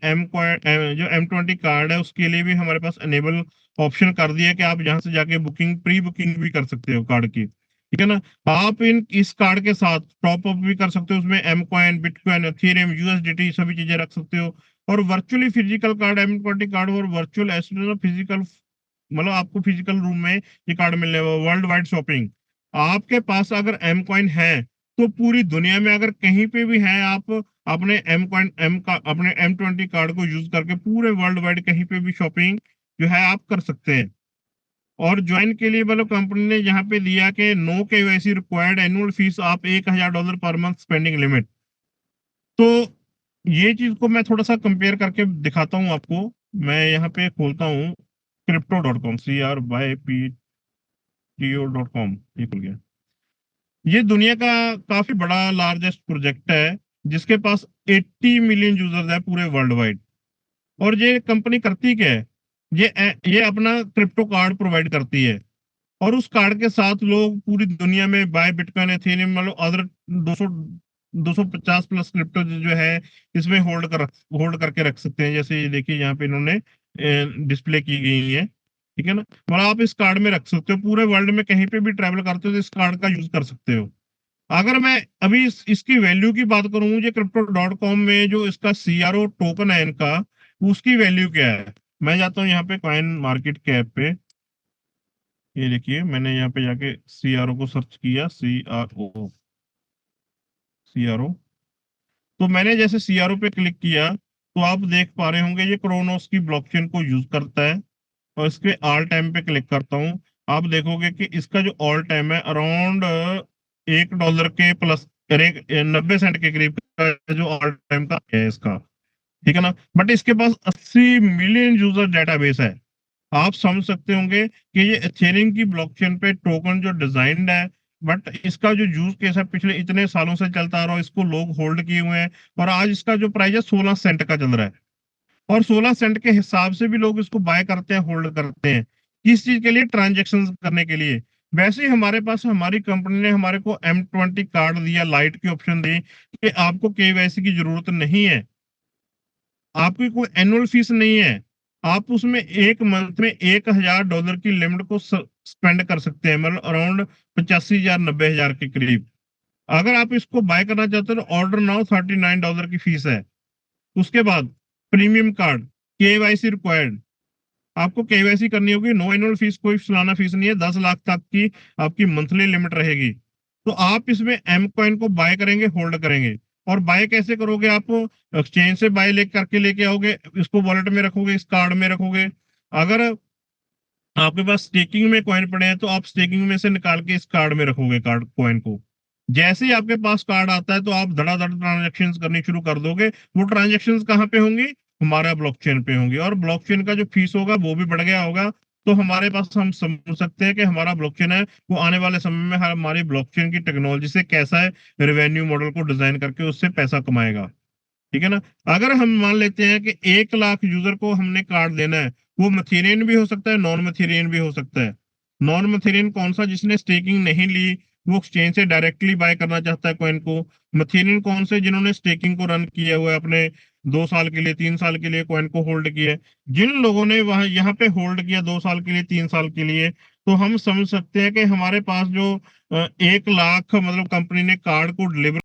जो M20 कार्ड है उसके लिए भी हमारे पास अनेबल ऑप्शन कर दिया है कि आप यहाँ से जाके बुकिंग प्री बुकिंग भी कर सकते हो कार्ड की, ठीक है ना। आप इस कार्ड के साथ टॉप अप भी कर सकते हो, उसमें M coin bitcoin Ethereum USDT सभी चीजें रख सकते हो। और virtually physical card M20 card और वर्चुअल फिजिकल मतलब आपको फिजिकल रूम में ये कार्ड मिलने वाला वर्ल्ड वाइड शॉपिंग। आपके पास अगर M कॉइन है तो पूरी दुनिया में अगर कहीं पे भी है आप अपने M कॉइन अपने M20 कार्ड को यूज करके पूरे वर्ल्ड वाइड कहीं पे भी शॉपिंग जो है आप कर सकते हैं। और ज्वाइन के लिए मतलब कंपनी ने यहाँ पे दिया कि no KYC required, annual fees आप $1000 पर मंथ स्पेंडिंग लिमिट। तो ये चीज को मैं थोड़ा सा कंपेयर करके दिखाता हूँ आपको। मैं यहाँ पे खोलता हूँ crypto.com CRYPTO.com, ये खुल गया। ये दुनिया का काफी बड़ा लार्जेस्ट प्रोजेक्ट है जिसके पास 80 मिलियन यूजर्स है पूरे वर्ल्ड वाइड। और ये कंपनी करती क्या है, ये अपना क्रिप्टो कार्ड प्रोवाइड करती है और उस कार्ड के साथ लोग पूरी दुनिया में बाय बिटकॉइन एथेरियम मतलब अदर 200 250 प्लस क्रिप्टो जो है इसमें होल्ड करके रख सकते हैं। जैसे ये देखिए यहाँ पे इन्होंने डिस्प्ले की गई है, ठीक है ना। मतलब आप इस कार्ड में रख सकते हो, पूरे वर्ल्ड में कहीं पे भी ट्रैवल करते हो तो इस कार्ड का यूज कर सकते हो। अगर मैं अभी इसकी वैल्यू की बात करूं, ये crypto.com में जो इसका CRO टोकन है इनका, उसकी वैल्यू क्या है। मैं जाता हूँ यहाँ पे कॉइन मार्केट कैप पे, ये देखिए मैंने यहाँ पे जाके CRO को सर्च किया, CRO। तो मैंने जैसे CRO पे क्लिक किया तो आप देख पा रहे होंगे ये क्रोनोस की ब्लॉकचेन को यूज करता है। और इसके ऑल टाइम पे क्लिक करता हूँ, आप देखोगे कि इसका जो ऑल टाइम है अराउंड $1 के प्लस 90 सेंट के करीब का जो ऑल टाइम का है इसका, ठीक है ना। बट इसके पास 80 मिलियन यूजर डेटाबेस है। आप समझ सकते होंगे कि ये एथेरियम की ब्लॉकचेन पे टोकन जो डिजाइंड है, बट इसका जो यूज केस है पिछले इतने सालों से चलता आ रहा है, इसको लोग होल्ड किए हुए हैं। और आज इसका जो प्राइस है 16 सेंट का चल रहा है और 16 सेंट के हिसाब से भी लोग इसको बाय करते हैं होल्ड करते हैं। किस चीज के लिए, ट्रांजेक्शन करने के लिए। वैसे ही हमारे पास हमारी कंपनी ने हमारे को M20 कार्ड दिया, लाइट की ऑप्शन दी कि आपको KYC की जरूरत नहीं है, आपकी कोई एनुअल फीस नहीं है, आप उसमें एक मंथ में $1000 की लिमिट को स्पेंड कर सकते हैं, मतलब अराउंड 85,000 90,000 के करीब। अगर आप इसको बाय करना चाहते हो तो ऑर्डर नाउ $39 की फीस है। उसके बाद प्रीमियम कार्ड, KYC रिक्वायर्ड, आपको KYC करनी होगी, नो एनुअल फीस, कोई सालाना फीस नहीं है, 10 लाख तक की आपकी मंथली लिमिट रहेगी। तो आप इसमें M कॉइन को बाय करेंगे होल्ड करेंगे। और बाय कैसे करोगे, आप एक्सचेंज से बाय करके लेके आओगे, इसको वॉलेट में रखोगे, इस कार्ड में रखोगे। अगर आपके पास स्टेकिंग में कॉइन पड़े हैं तो आप स्टेकिंग में से निकाल के इस कार्ड में रखोगे कार्ड कॉइन को। जैसे ही आपके पास कार्ड आता है तो आप धड़ाधड़ ट्रांजेक्शन करनी शुरू कर दोगे। वो ट्रांजेक्शन कहाँ पे होंगी, हमारा ब्लॉकचेन पे होंगी। और ब्लॉकचेन का जो फीस होगा वो भी बढ़ गया होगा। तो हमारे पास हम समझ सकते हैं कि हमारा ब्लॉकचेन है वो आने वाले समय में हमारी ब्लॉकचेन की टेक्नोलॉजी से कैसा है रेवेन्यू मॉडल को डिजाइन करके उससे पैसा कमाएगा, ठीक है ना। अगर हम मान लेते हैं कि 1 लाख यूजर को हमने कार्ड देना है, वो मथेरियन भी हो सकता है, नॉन मथेरियन भी हो सकता है। नॉन मथेरियन कौन सा, जिसने स्टेकिंग नहीं ली, वो एक्सचेंज से डायरेक्टली बाय करना चाहता है कॉइन को। मथेरियन कौन से जिन्होंने स्टेकिंग को रन किया हुआ है, अपने 2 साल के लिए 3 साल के लिए कॉइन को होल्ड किया है, जिन लोगों ने वहां यहाँ पे होल्ड किया 2 साल के लिए 3 साल के लिए, तो हम समझ सकते हैं कि हमारे पास जो 1 लाख मतलब कंपनी ने कार्ड को डिलीवर